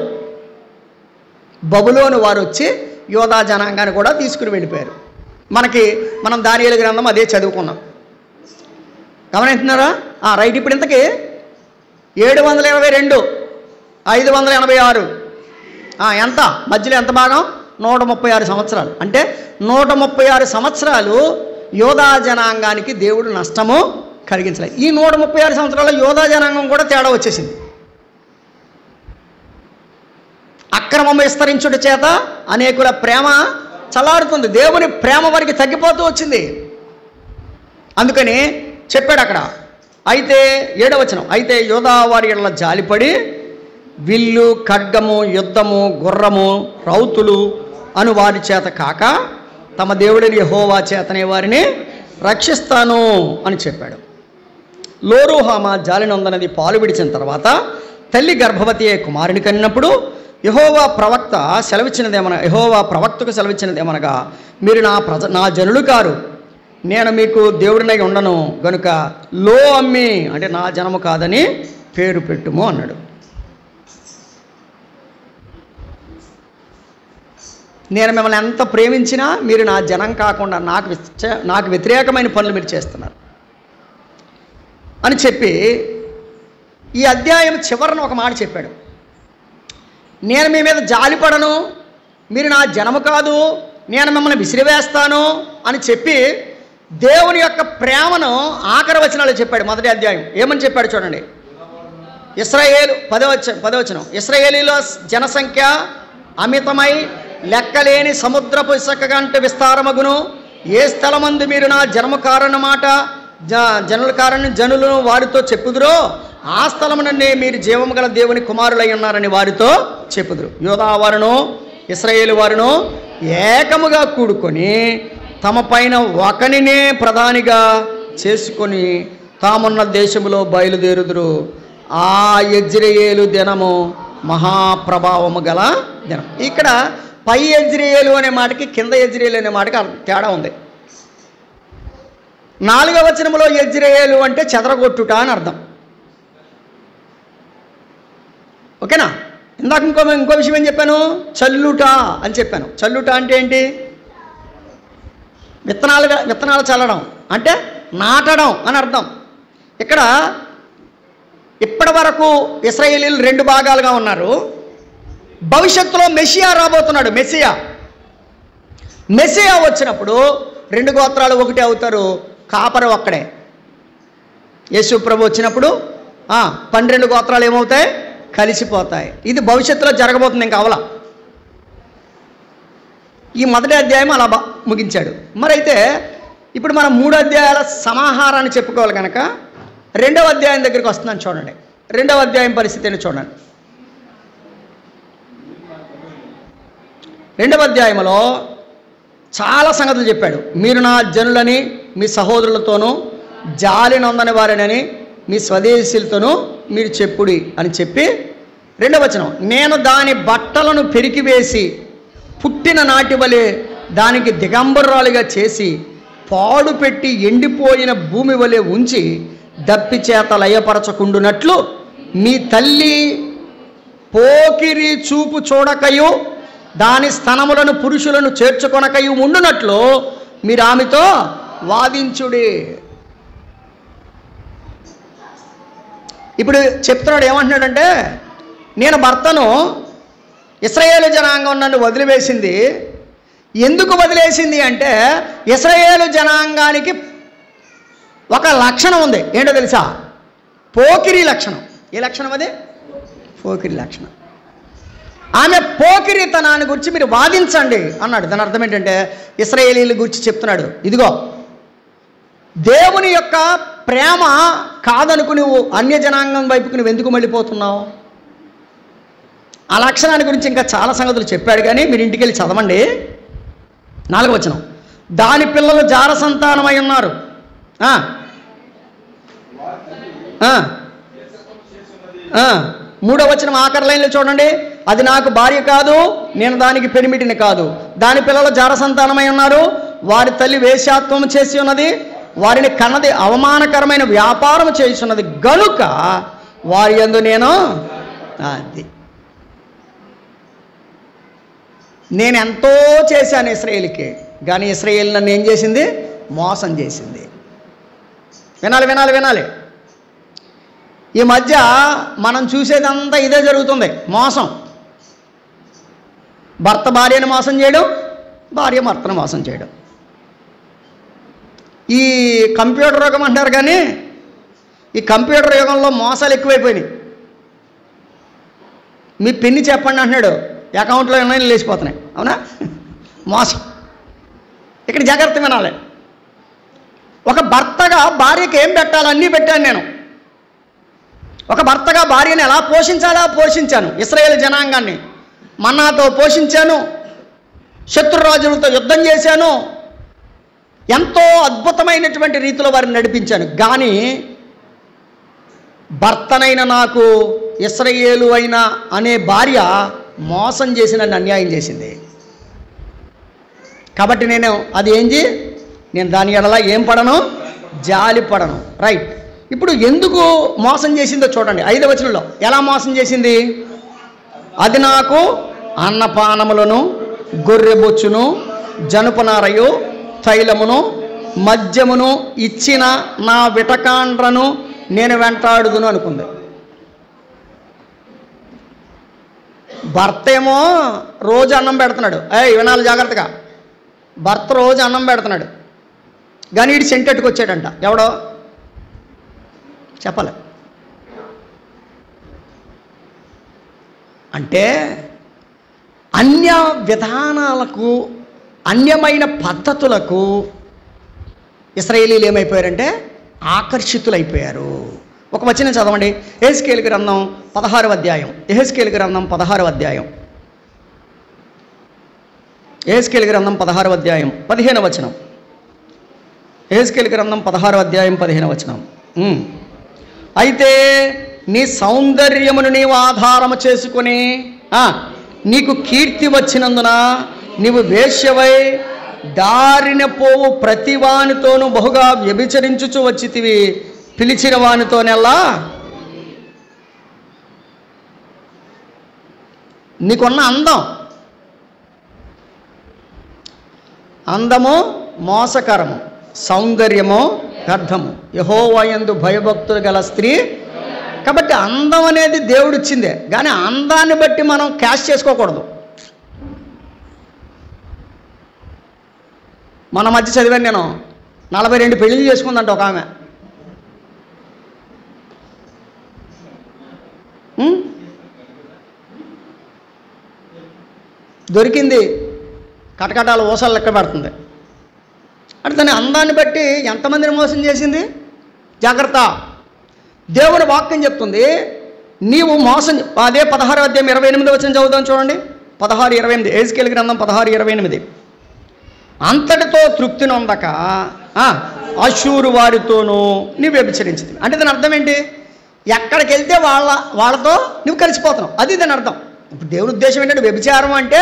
బబులోను వారు వచ్చి యోధా జనాంగాన్ని కూడా తీసుకుని వెళ్ళిపోయారు. మనం దానియేలు గ్రంథం అదే చదువుకున్నాం. గమనిస్తున్నారా? రైట్. ఇప్పుడు ఇంతకీ 722 586 ఎంత? మధ్యలో ఎంత భాగం? 136 సంవత్సరాలు. అంటే 136 సంవత్సరాలు యోధా జనాంగానికి దేవుడు నష్టము కలిగించలేదు. ఈ 136 సంవత్సరాల యోధా జనాంగం కూడా తేడా వచ్చేసింది. అక్రమం విస్తరించుట చేత అనేకుల ప్రేమ చల్లారుతుంది. దేవుని ప్రేమ వారికి తగ్గిపోతూ వచ్చింది. అందుకని చెప్పాడు అక్కడ. అయితే 7వ వచనం, అయితే యోధా వారి ఎడల జాలిపడి విల్లు, ఖడ్గము, యుద్ధము, గుర్రము, రౌతులు అను వారి చేత కాక తమ దేవుడిని యెహోవా చేతనే వారిని రక్షిస్తాను అని చెప్పాడు. లోరుహామా జాలినొందనది పాలు విడిచిన తర్వాత తల్లి గర్భవతి అయ్యే కుమారుని కనినప్పుడు యెహోవా ప్రవక్తకు సెలవిచ్చినదేమనగా, మీరు నా జనులు కారు, నేను మీకు దేవుడినై ఉండను గనుక లో అమ్మి అంటే నా జనము కాదని పేరు పెట్టుము అన్నాడు. నేను మిమ్మల్ని ఎంత ప్రేమించినా మీరు నా జనం కాకుండా నాకు వ్యతిరేకమైన పనులు మీరు చేస్తున్నారు అని చెప్పి ఈ అధ్యాయం చివరన ఒక మాట చెప్పాడు. నేను మీ మీద జాలిపడను, మీరు నా జనము కాదు, నేను మిమ్మల్ని విసిరివేస్తాను అని చెప్పి దేవుని యొక్క ప్రేమను ఆఖరి వచనాలు చెప్పాడు. మొదటి అధ్యాయం ఏమని చెప్పాడు చూడండి. ఇశ్రాయేలు 10వ వచనం, ఇశ్రాయేలీలో జనసంఖ్య అమితమై లెక్కలేని సముద్రపు ఇసుక గంట విస్తారమగును. ఏ స్థలమందు మీరు నా జనము కారణమాట జనులను వారితో చెప్పుదురో ఆ స్థలముననే మీరు జీవము గల దేవుని కుమారులై ఉన్నారని వారితో చెప్పుదురు. యోధా వారును ఇశ్రాయేలు వారును ఏకముగా కూడుకొని తమ పైన ఒకనినే ప్రధానిగా చేసుకొని తామున్న దేశములో బయలుదేరుదురు. ఆ యెజ్రెయేలు దినము మహాప్రభావము గల దినం. ఇక్కడ పై యెజ్రెయేలు అనే మాటకి కింద యెజ్రెయేలు అనే మాటకి తేడా ఉంది. 4వ వచనంలో యెజ్రెయేలు అంటే చెదరగొట్టుట అని అర్థం. ఓకేనా? ఇందాక ఇంకో విషయం ఏం చెప్పాను? చల్లుట అని చెప్పాను. చల్లుట అంటే ఏంటి? విత్తనాలు చల్లడం అంటే నాటడం అని అర్థం. ఇక్కడ ఇప్పటి వరకు ఇశ్రాయేలీలు 2 భాగాలుగా ఉన్నారు. భవిష్యత్తులో మెస్సియా రాబోతున్నాడు. మెస్సియా వచ్చినప్పుడు 2 గోత్రాలు ఒకటే అవుతారు. కాపరి ఒక్కడే. యేసు ప్రభు వచ్చినప్పుడు 12 గోత్రాలు ఏమవుతాయి? కలిసిపోతాయి. ఇది భవిష్యత్తులో జరగబోతుంది. ఇంకా అవలా ఈ మొదటి అధ్యాయం అలా ముగించాడు. మరైతే ఇప్పుడు మనం 3 అధ్యాయాల సమాహారాన్ని చెప్పుకోవాలి కనుక 2వ అధ్యాయం దగ్గరికి వస్తున్నాను. చూడండి 2వ అధ్యాయం పరిస్థితిని చూడండి. 2వ అధ్యాయంలో చాలా సంగతులు చెప్పాడు. మీరు నా జనులని మీ సహోదరులతోనూ జాలి నొందని వారినని మీ స్వదేశీలతోనూ మీరు చెప్పుడి అని చెప్పి 2వ వచనం, నేను దాని బట్టలను పెరికివేసి పుట్టిన నాటి వలె దానికి దిగంబరాలుగా చేసి పాడు పెట్టి ఎండిపోయిన భూమి వలె ఉంచి దప్పి చేత లయపరచకుండునట్లు మీ తల్లి పోకిరి చూపు చూడకయు దాని స్తనములను పురుషులను చేర్చుకొనకయు ఉండునట్లు మీరు ఆమెతో వాదించుడి. ఇప్పుడు చెప్తున్నాడు. ఏమంటున్నాడంటే, నేను భర్తను ఇశ్రాయేలు జనాంగం నన్ను వదిలివేసింది. ఎందుకు వదిలేసింది అంటే ఇశ్రాయేలు జనాంగానికి ఒక లక్షణం ఉంది. ఏంటో తెలుసా? పోకిరి లక్షణం. ఏ లక్షణం అది? పోకిరి లక్షణం. ఆమె పోకిరితనాన్ని గురించి మీరు వాదించండి అన్నాడు. దాని అర్థం ఏంటంటే ఇశ్రాయేలీల గురించి చెప్తున్నాడు. ఇదిగో దేవుని యొక్క ప్రేమ కాదనుకు నువ్వు అన్య జనాంగం వైపుకు నువ్వు ఎందుకు వెళ్ళిపోతున్నావు? ఆ లక్షణాన్ని గురించి ఇంకా చాలా సంగతులు చెప్పాడు. కానీ మీరు ఇంటికి వెళ్ళి చదవండి. 4వ వచనం, దాని పిల్లలు జార సంతానమై ఉన్నారు. 3వ వచనం ఆఖరి లైన్లో చూడండి. అది నాకు భార్య కాదు, నేను దానికి పెనిమిటిని కాదు. దాని పిల్లలు జార సంతానమై ఉన్నారు. వారి తల్లి వేశ్యాత్వం చేసి ఉన్నది. వారిని కన్నది అవమానకరమైన వ్యాపారం చేస్తున్నది గనుక వారి యందు నేను అది నేను ఎంతో చేశాను ఇశ్రాయేలుకి, కానీ ఇశ్రాయేలు నన్ను ఏం చేసింది? మోసం చేసింది. వినాలి వినాలి వినాలి. ఈ మధ్య మనం చూసేదంతా ఇదే జరుగుతుంది, మోసం. భర్త భార్యను మోసం చేయడం, భార్య భర్తను మోసం చేయడం. ఈ కంప్యూటర్ యుగం అంటారు, కానీ ఈ కంప్యూటర్ యుగంలో మోసాలు ఎక్కువైపోయినాయి. మీ పిన్ని చెప్పండి అంటున్నాడు, అకౌంట్లో ఏమైనా లేచిపోతున్నాయి. అవునా? మోసం. ఇక్కడ జాగ్రత్త వినాలి. ఒక భర్తగా భార్యకి ఏం పెట్టాలి అన్నీ పెట్టాను నేను. ఒక భర్తగా భార్యను ఎలా పోషించాలా పోషించాను. ఇశ్రాయేలు జనాంగాన్ని మన్నాతో పోషించాను, శత్రురాజులతో యుద్ధం చేశాను, ఎంతో అద్భుతమైనటువంటి రీతిలో వారిని నడిపించాను. కానీ భర్తనైన నాకు ఇశ్రాయేలు అయిన అనే భార్య మోసం చేసి నన్ను అన్యాయం చేసింది. కాబట్టి నేను దాని ఎడల ఏం పడను? జాలి పడను. రైట్. ఇప్పుడు ఎందుకు మోసం చేసిందో చూడండి. 5వ వచనంలో ఎలా మోసం చేసింది? అది నాకు అన్నపానములను, గొర్రెబొచ్చును, జనుపనారయు, తైలమును, మద్యమును ఇచ్చిన నా విటకాండ్రను నేను వెంటాడుదును అనుకుంది. భర్త ఏమో రోజు అన్నం పెడుతున్నాడు. వినాలి జాగ్రత్తగా. భర్త రోజు అన్నం పెడుతున్నాడు, కానీ వీడు సెంటెట్టుకు వచ్చాడంట. ఎవడో చెప్పాలి. అంటే అన్య విధానాలకు, అన్యమైన పద్ధతులకు ఇశ్రాయేలీలు ఏమైపోయారంటే ఆకర్షితులైపోయారు. ఒక వచనం చదవండి. యెహెజ్కేలు గ్రంథం 16వ అధ్యాయం. యెహెజ్కేలు గ్రంథం 16వ అధ్యాయం. యెహెజ్కేలు గ్రంథం 16వ అధ్యాయం 15వ వచనం. యెహెజ్కేలు గ్రంథం 16వ అధ్యాయం 15వ వచనం. అయితే నీ సౌందర్యమును నీవు ఆధారము చేసుకొని నీకు కీర్తి వచ్చినందున నీవు వేశ్యవై దారిన పోవు ప్రతి వానితోనూ బహుగా వ్యభిచరించుచు వచ్చితివి. పిలిచిన వానితోనెల్లా నీకున్న అందము మోసకరము, సౌందర్యము వ్యర్థము. యెహోవా యందు భయభక్తులు గల స్త్రీ. కాబట్టి అందం అనేది దేవుడు ఇచ్చిందే, కానీ అందాన్ని బట్టి మనం క్యాష్ చేసుకోకూడదు. మన మధ్య చదివాను నేను, 42 పెళ్ళిళ్ళు చేసుకుందంట ఒక ఆమె. దొరికింది, కటకటాలు ఊసలు లెక్క పెడుతుంది. అంటే దాని అందాన్ని బట్టి ఎంతమందిని మోసం చేసింది. జాగ్రత్త. దేవుని వాక్యం చెప్తుంది, నీవు మోసం. అదే 16వ అధ్యాయం 28వ వచనం చదువుదాం చూడండి. 16:28. యెహెజ్కేలు గ్రంథం 16:28. అంతటితో తృప్తి నొందక అషూరు వారితోనూ నువ్వు వ్యభిచరించింది. అంటే దాని అర్థం ఏంటి? ఎక్కడికి వెళ్తే వాళ్ళతో నువ్వు కలిసిపోతున్నావు, అది దాని అర్థం. ఇప్పుడు దేవుని ఉద్దేశం ఏంటంటే వ్యభిచారం అంటే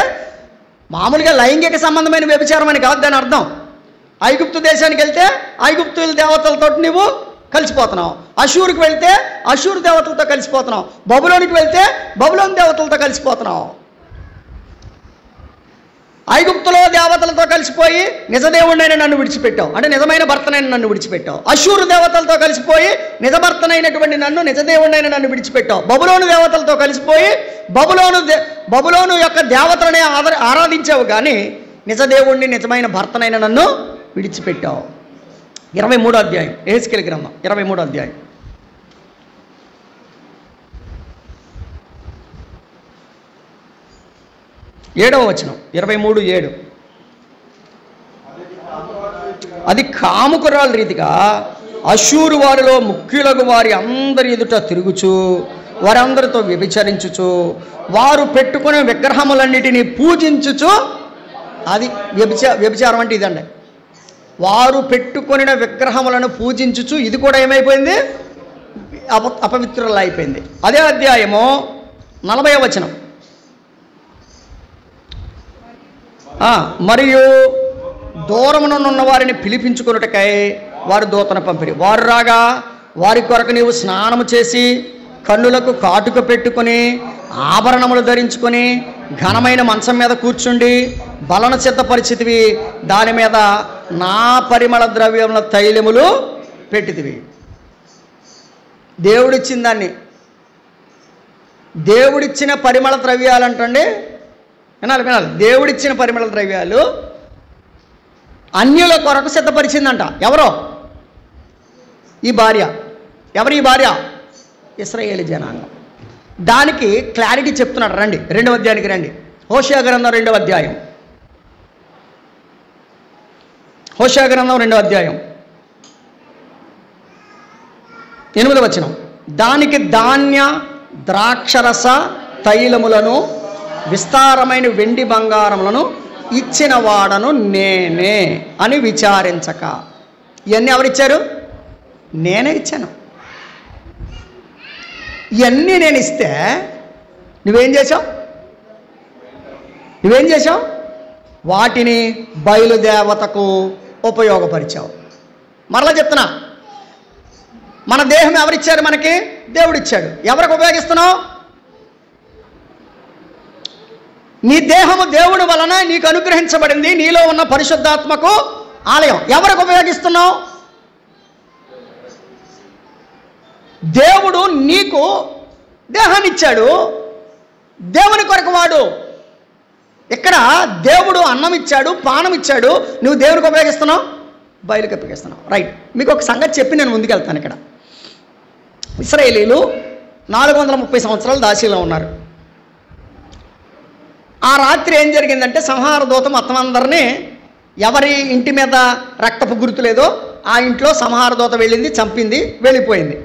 మామూలుగా లైంగిక సంబంధమైన వ్యభిచారం అని కాదు దాని అర్థం. ఐగుప్తు దేశానికి వెళ్తే ఐగుప్తుల దేవతలతో నువ్వు కలిసిపోతున్నావు, అషూరుకి వెళ్తే అషూరు దేవతలతో కలిసిపోతున్నావు, బబులోనికి వెళ్తే బబులోని దేవతలతో కలిసిపోతున్నావు. ఐగుప్తులో దేవతలతో కలిసిపోయి నిజదేవుడైన నన్ను విడిచిపెట్టావు, అంటే నిజమైన భర్తనైన నన్ను విడిచిపెట్టావు. అషూరు దేవతలతో కలిసిపోయి నిజ భర్తనైనటువంటి నిజదేవుడైన నన్ను విడిచిపెట్టావు. బబులోను దేవతలతో కలిసిపోయి బబులోను యొక్క దేవతలనే ఆరాధించావు, కానీ నిజదేవుడిని నిజమైన భర్తనైన నన్ను విడిచిపెట్టావు. 23వ అధ్యాయం యెహెజ్కేలు గ్రంథం 23వ అధ్యాయం. ఏడవ వచనం 23:7. అది కాముకురాల రీతిగా అషూరు వారిలో ముఖ్యులకు వారి అందరి ఎదుట తిరుగుచు వారందరితో వ్యభిచరించుచు వారు పెట్టుకునే విగ్రహములన్నిటినీ పూజించుచు. అది వ్యభిచారం అంటే ఇదండి. వారు పెట్టుకొనిన విగ్రహములను పూజించుచు. ఇది కూడా ఏమైపోయింది? అపవిత్రులు అయిపోయింది. అదే అధ్యాయము 40వ వచనం. మరియు దూరమునున్న వారిని పిలిపించుకొనుటకై వారు దూతను పంపిరి. వారు రాగా వారి కొరకు నీవు స్నానము చేసి కన్నులకు కాటుక పెట్టుకొని ఆభరణములు ధరించుకొని ఘనమైన మంచం మీద కూర్చుండి బలను సిద్ధపరిచితివి, దాని మీద నా పరిమళ ద్రవ్యముల తైలములు పెట్టితివి. దేవుడిచ్చిన దాన్ని, దేవుడిచ్చిన పరిమళ ద్రవ్యాలు అంటండి, వినాలి, దేవుడిచ్చిన పరిమళ ద్రవ్యాలు అన్యుల కొరకు సిద్ధపరిచిందంట. ఎవరో ఈ భార్య. ఎవరి భార్య? ఇశ్రాయేలు జనాంగం. దానికి క్లారిటీ చెప్తున్నాడు. రండి 2వ అధ్యాయానికి రండి. హోషేయ గ్రంథం 2వ అధ్యాయం. హోషేయ గ్రంథం 2వ అధ్యాయం 8వ వచనం. దానికి ధాన్య ద్రాక్షరస తైలములను విస్తారమైన వెండి బంగారములను ఇచ్చిన వాడను నేనే అని విచారించక. ఇవన్నీ ఎవరిచ్చారు? నేనే ఇచ్చాను. ఇవన్నీ నేను ఇస్తే నువ్వేం చేశావు? వాటిని బయలుదేవతకు ఉపయోగపరిచావు. మరలా చెప్తున్నా, మన దేహం ఎవరిచ్చారు? మనకి దేవుడిచ్చాడు. ఎవరికి ఉపయోగిస్తున్నావు? నీ దేహము దేవుడి వలన నీకు అనుగ్రహించబడింది. నీలో ఉన్న పరిశుద్ధాత్మకు ఆలయం. ఎవరికి ఉపయోగిస్తున్నావు? దేవుడు నీకు దేహాన్ని ఇచ్చాడు, దేవుని కొరకు వాడు. ఇక్కడ దేవుడు అన్నం ఇచ్చాడు, పానం ఇచ్చాడు, నువ్వు దేవునికి ఉపయోగిస్తున్నావు, బయలుకి ఉపయోగిస్తున్నావు. రైట్. మీకు ఒక సంగతి చెప్పి నేను ముందుకెళ్తాను. ఇక్కడ ఇశ్రాయేలీలు 430 సంవత్సరాలు దాసీలో ఉన్నారు. ఆ రాత్రి ఏం జరిగిందంటే సంహార దూత మొత్తం అందరినీ, ఎవరి ఇంటి మీద రక్తపు గుర్తు లేదో ఆ ఇంట్లో సంహార దూత వెళ్ళింది, చంపింది, వెళ్ళిపోయింది.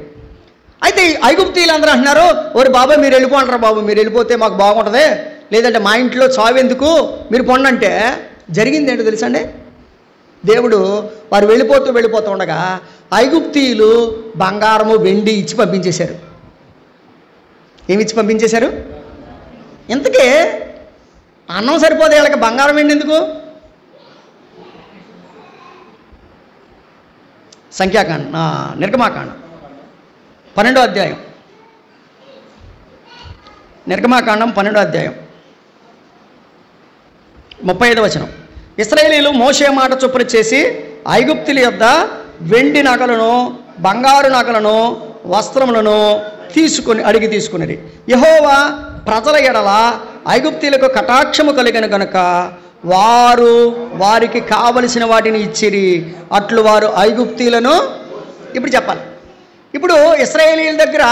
అయితే ఐగుప్తీయులు అందరూ అంటున్నారు, ఓరి బాబా మీరు వెళ్ళిపోంటారా బాబు, మీరు వెళ్ళిపోతే మాకు బాగుంటుంది, లేదంటే మా ఇంట్లో చావెందుకు, మీరు పొండంటే జరిగింది ఏంటో తెలుసండి. దేవుడు వారు వెళ్ళిపోతూ ఉండగా ఐగుప్తీయులు బంగారము వెండి ఇచ్చి పంపించేశారు. ఏమి ఇచ్చి పంపించేశారు? ఇంతకీ అన్నం సరిపోతే వీళ్ళకి బంగారం వెండి ఎందుకు? నిర్గమాకాండం 12వ అధ్యాయం. నిర్గమాకాండం 12వ అధ్యాయం 35వ వచనం. ఇశ్రాయేలీయులు మోషే మాట చొప్పున చేసి ఐగుప్తుల యొద్ద వెండి నగలను, బంగారు నగలను, వస్త్రములను అడిగి తీసుకునేది. యెహోవా ప్రజల ఎడల ఐగుప్తీయులకు కటాక్షము కలిగిన గనుక వారు వారికి కావలసిన వాటిని ఇచ్చిరి. అట్లు వారు ఐగుప్తీయులను, ఇప్పుడు చెప్పాలి, ఇప్పుడు ఇశ్రాయేలీయుల దగ్గర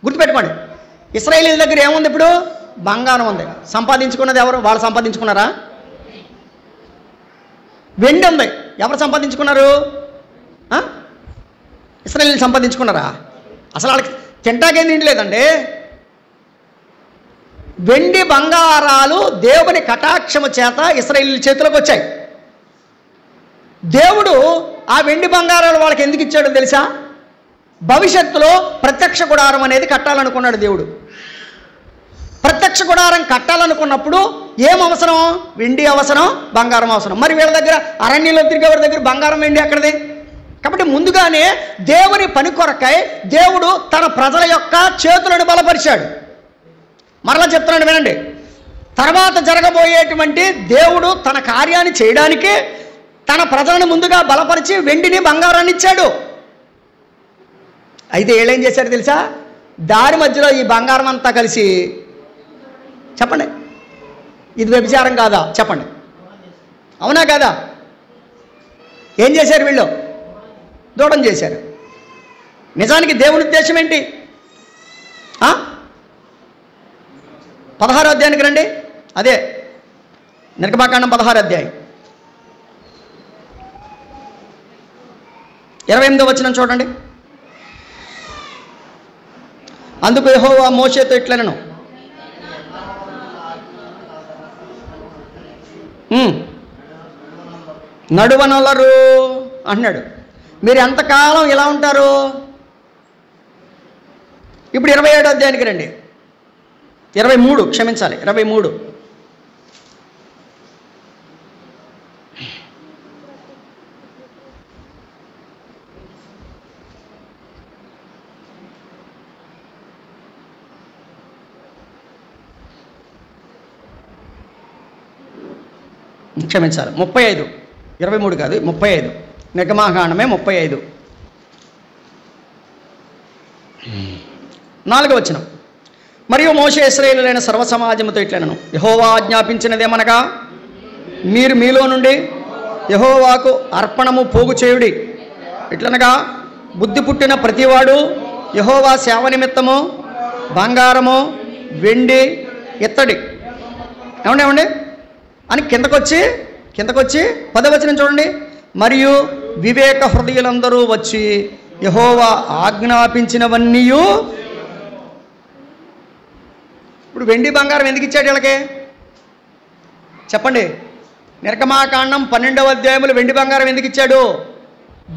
గుర్తుపెట్టుకోండి, ఇశ్రాయేలీయుల దగ్గర ఏముంది? ఇప్పుడు బంగారం ఉంది. సంపాదించుకున్నది ఎవరు? వాళ్ళు సంపాదించుకున్నారా? వెండి ఉంది. ఎవరు సంపాదించుకున్నారు? ఇశ్రాయేలీయులు సంపాదించుకున్నారా? అసలు వాళ్ళకి తింటాకేం తింటలేదండి. వెండి బంగారాలు దేవుని కటాక్షము చేత ఇశ్రాయేలీయుల చేతిలోకి వచ్చాయి. దేవుడు ఆ వెండి బంగారాలు వాళ్ళకి ఎందుకు ఇచ్చాడో తెలుసా? భవిష్యత్తులో ప్రత్యక్ష గుడారం అనేది కట్టాలనుకున్నాడు దేవుడు. ప్రత్యక్ష గుడారం కట్టాలనుకున్నప్పుడు ఏం అవసరం? వెండి అవసరం, బంగారం అవసరం. మరి వీళ్ళ దగ్గర అరణ్యంలో తిరిగేవారి దగ్గర బంగారం వెండి ఎక్కడది? కాబట్టి ముందుగానే దేవుని పని కొరకై దేవుడు తన ప్రజల యొక్క చేతులను బలపరిచాడు. మరలా చెప్తున్నాడు వినండి, తర్వాత జరగబోయేటువంటి దేవుడు తన కార్యాన్ని చేయడానికి తన ప్రజలను ముందుగా బలపరిచి వెండిని, బంగారాన్ని ఇచ్చాడు. అయితే వీళ్ళేం చేశారు తెలుసా? దారి మధ్యలో ఈ బంగారం అంతా కలిసి, చెప్పండి ఇది వ్యభిచారం కాదా? చెప్పండి, అవునా కాదా? ఏం చేశారు వీళ్ళు? దూడం చేశారు. నిజానికి దేవుని ఉద్దేశం ఏంటి? 16వ అధ్యాయానికి రండి. అదే నిర్గమాకాండం 16వ అధ్యాయం 28వ వచనం చూడండి. అందుకు యెహోవా మోషేతో ఇట్లనెను, నడువనొలరు అంటున్నాడు. మీరు ఎంతకాలం ఇలా ఉంటారు? ఇప్పుడు 27వ అధ్యాయానికి రండి. 23 క్షమించాలి, 23. క్షమించాలి, 35, 23 కాదు, 35. నిర్గమాకాండమే 35. 4వ వచనం. మరియు మోషే ఇశ్రాయేలీయులైన సర్వ సమాజముతో ఇట్లనెను, యెహోవా ఆజ్ఞాపించినదేమనగా, మీరు మీలో నుండి యెహోవాకు అర్పణము పోగు చేయుడి. ఇట్లనగా బుద్ధి పుట్టిన ప్రతివాడు యెహోవా సేవ నిమిత్తము బంగారము వెండి ఇత్తడి ఏమండి అని కిందకొచ్చి 10వ వచనం చూడండి. మరియు వివేక హృదయులందరూ వచ్చి యెహోవా ఆజ్ఞాపించినవన్నీ. ఇప్పుడు వెండి బంగారం ఎందుకు ఇచ్చాడు వీళ్ళకి చెప్పండి? నిర్గమాకాండం 12వ అధ్యాయంలో వెండి బంగారం ఎందుకు ఇచ్చాడు?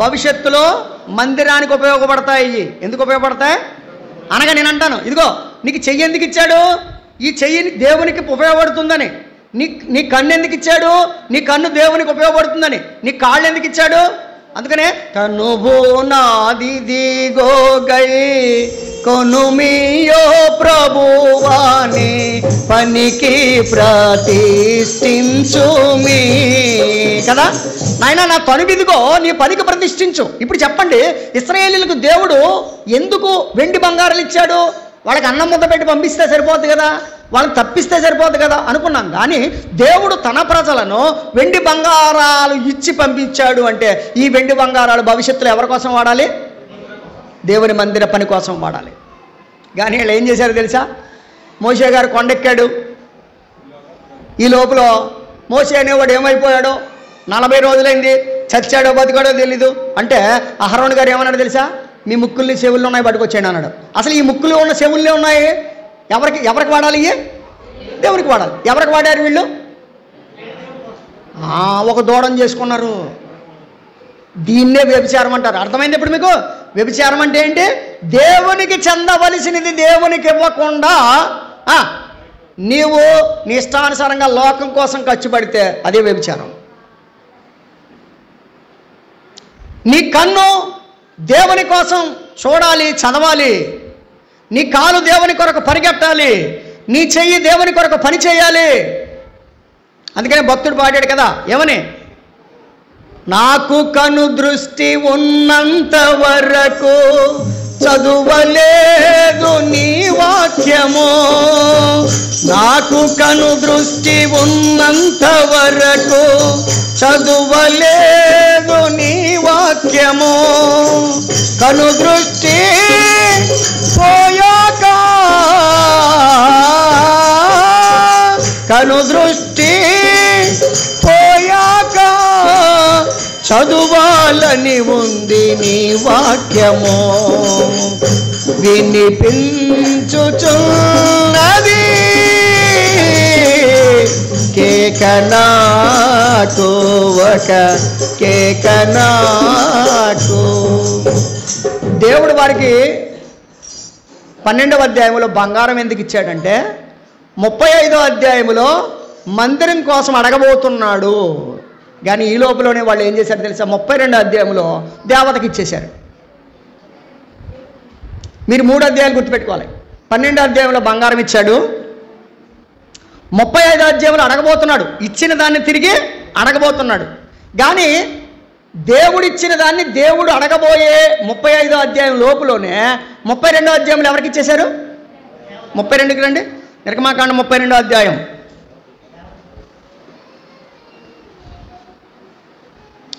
భవిష్యత్తులో మందిరానికి ఉపయోగపడతాయి. ఎందుకు ఉపయోగపడతాయి అనగా నేను అంటాను, ఇదిగో నీకు చెయ్యి ఎందుకు ఇచ్చాడు? ఈ చెయ్యి దేవునికి ఉపయోగపడుతుందని. నీ కన్ను ఎందుకు ఇచ్చాడు? నీ కన్ను దేవునికి ఉపయోగపడుతుందని. నీ కాళ్ళు ఎందుకు ఇచ్చాడు? అందుకనే కనుబో నాది దిగో గై కొనుమియో ప్రభువాని పనికి ప్రతిష్ఠించుమి కదా నాయన, నా కనుబిదిగో నీ పనికి ప్రతిష్ఠించు. ఇప్పుడు చెప్పండి, ఇశ్రాయేలీయులకు దేవుడు ఎందుకు వెండి బంగారాలు ఇచ్చాడు? వాళ్ళకి అన్నం ముద్ద పెట్టి పంపిస్తే సరిపోద్ది కదా, వాళ్ళని తప్పిస్తే సరిపోద్ది కదా అనుకున్నాం. కానీ దేవుడు తన ప్రజలను వెండి బంగారాలు ఇచ్చి పంపించాడు అంటే ఈ వెండి బంగారాలు భవిష్యత్తులో ఎవరి కోసం వాడాలి? దేవుని మందిర పని కోసం వాడాలి. కానీ వీళ్ళు ఏం చేశారు తెలుసా? మోషే గారు కొండెక్కాడు. ఈ లోపల మోషే అనేవాడు ఏమైపోయాడో, 40 రోజులైంది, చచ్చాడో బతికాడో తెలీదు. అంటే అహరోను గారు ఏమన్నాడు తెలుసా? మీ ముక్కుల్ని చెవుల్లో ఉన్నాయి పట్టుకొచ్చాడు అన్నాడు. అసలు ఈ ముక్కులు ఉన్న చెవుల్లే ఉన్నాయి. ఎవరికి వాడాలి? దేవునికి వాడాలి. ఎవరికి వాడారు వీళ్ళు? ఒక దూడం చేసుకున్నారు. దీన్నే వ్యభిచారం అంటారు. అర్థమైంది ఇప్పుడు మీకు? వ్యభిచారం అంటే ఏంటి? దేవునికి చెందవలసినది దేవునికి ఇవ్వకుండా నీవు నీ ఇష్టానుసారంగా లోకం కోసం ఖర్చు పెడితే అదే వ్యభిచారం. నీ కన్ను దేవుని కోసం చూడాలి, చదవాలి. నీ కాలు దేవుని కొరకు పరిగెట్టాలి. నీ చెయ్యి దేవుని కొరకు పని చేయాలి. అందుకనే భక్తుడు పాడాడు కదా, ఏమని? నాకు కను దృష్టి ఉన్నంత వరకు చదువలేదు నీ వాక్యము. నాకు కను దృష్టి ఉన్నంత వరకు చదువలేదు నీ వాక్యము. కను దృష్టి పోయాక, కను దృష్టి పోయాక చదువాలని ఉంది నీ వాక్యము. వినిపించుచున్నది కేకనాకు ఒక కేకనాకు. దేవుడు వారికి 12వ అధ్యాయంలో బంగారం ఎందుకు ఇచ్చాడంటే 35వ అధ్యాయంలో మందిరం కోసం అడగబోతున్నాడు. కానీ ఈ లోపలనే వాళ్ళు ఏం చేశారు తెలుసా? 32వ అధ్యాయంలో దేవతకి ఇచ్చేశారు. మీరు 3 అధ్యాయాలు గుర్తుపెట్టుకోవాలి. 12వ అధ్యాయంలో బంగారం ఇచ్చాడు, 35వ అధ్యాయంలో అడగబోతున్నాడు. ఇచ్చిన దాన్ని తిరిగి అడగబోతున్నాడు. కానీ దేవుడిచ్చిన దాన్ని దేవుడు అడగబోయే 35వ అధ్యాయం లోపులోనే 32వ అధ్యాయంలో ఎవరికి ఇచ్చేశారు? 32కి రండి. నిర్గమాకాండం 32వ అధ్యాయం.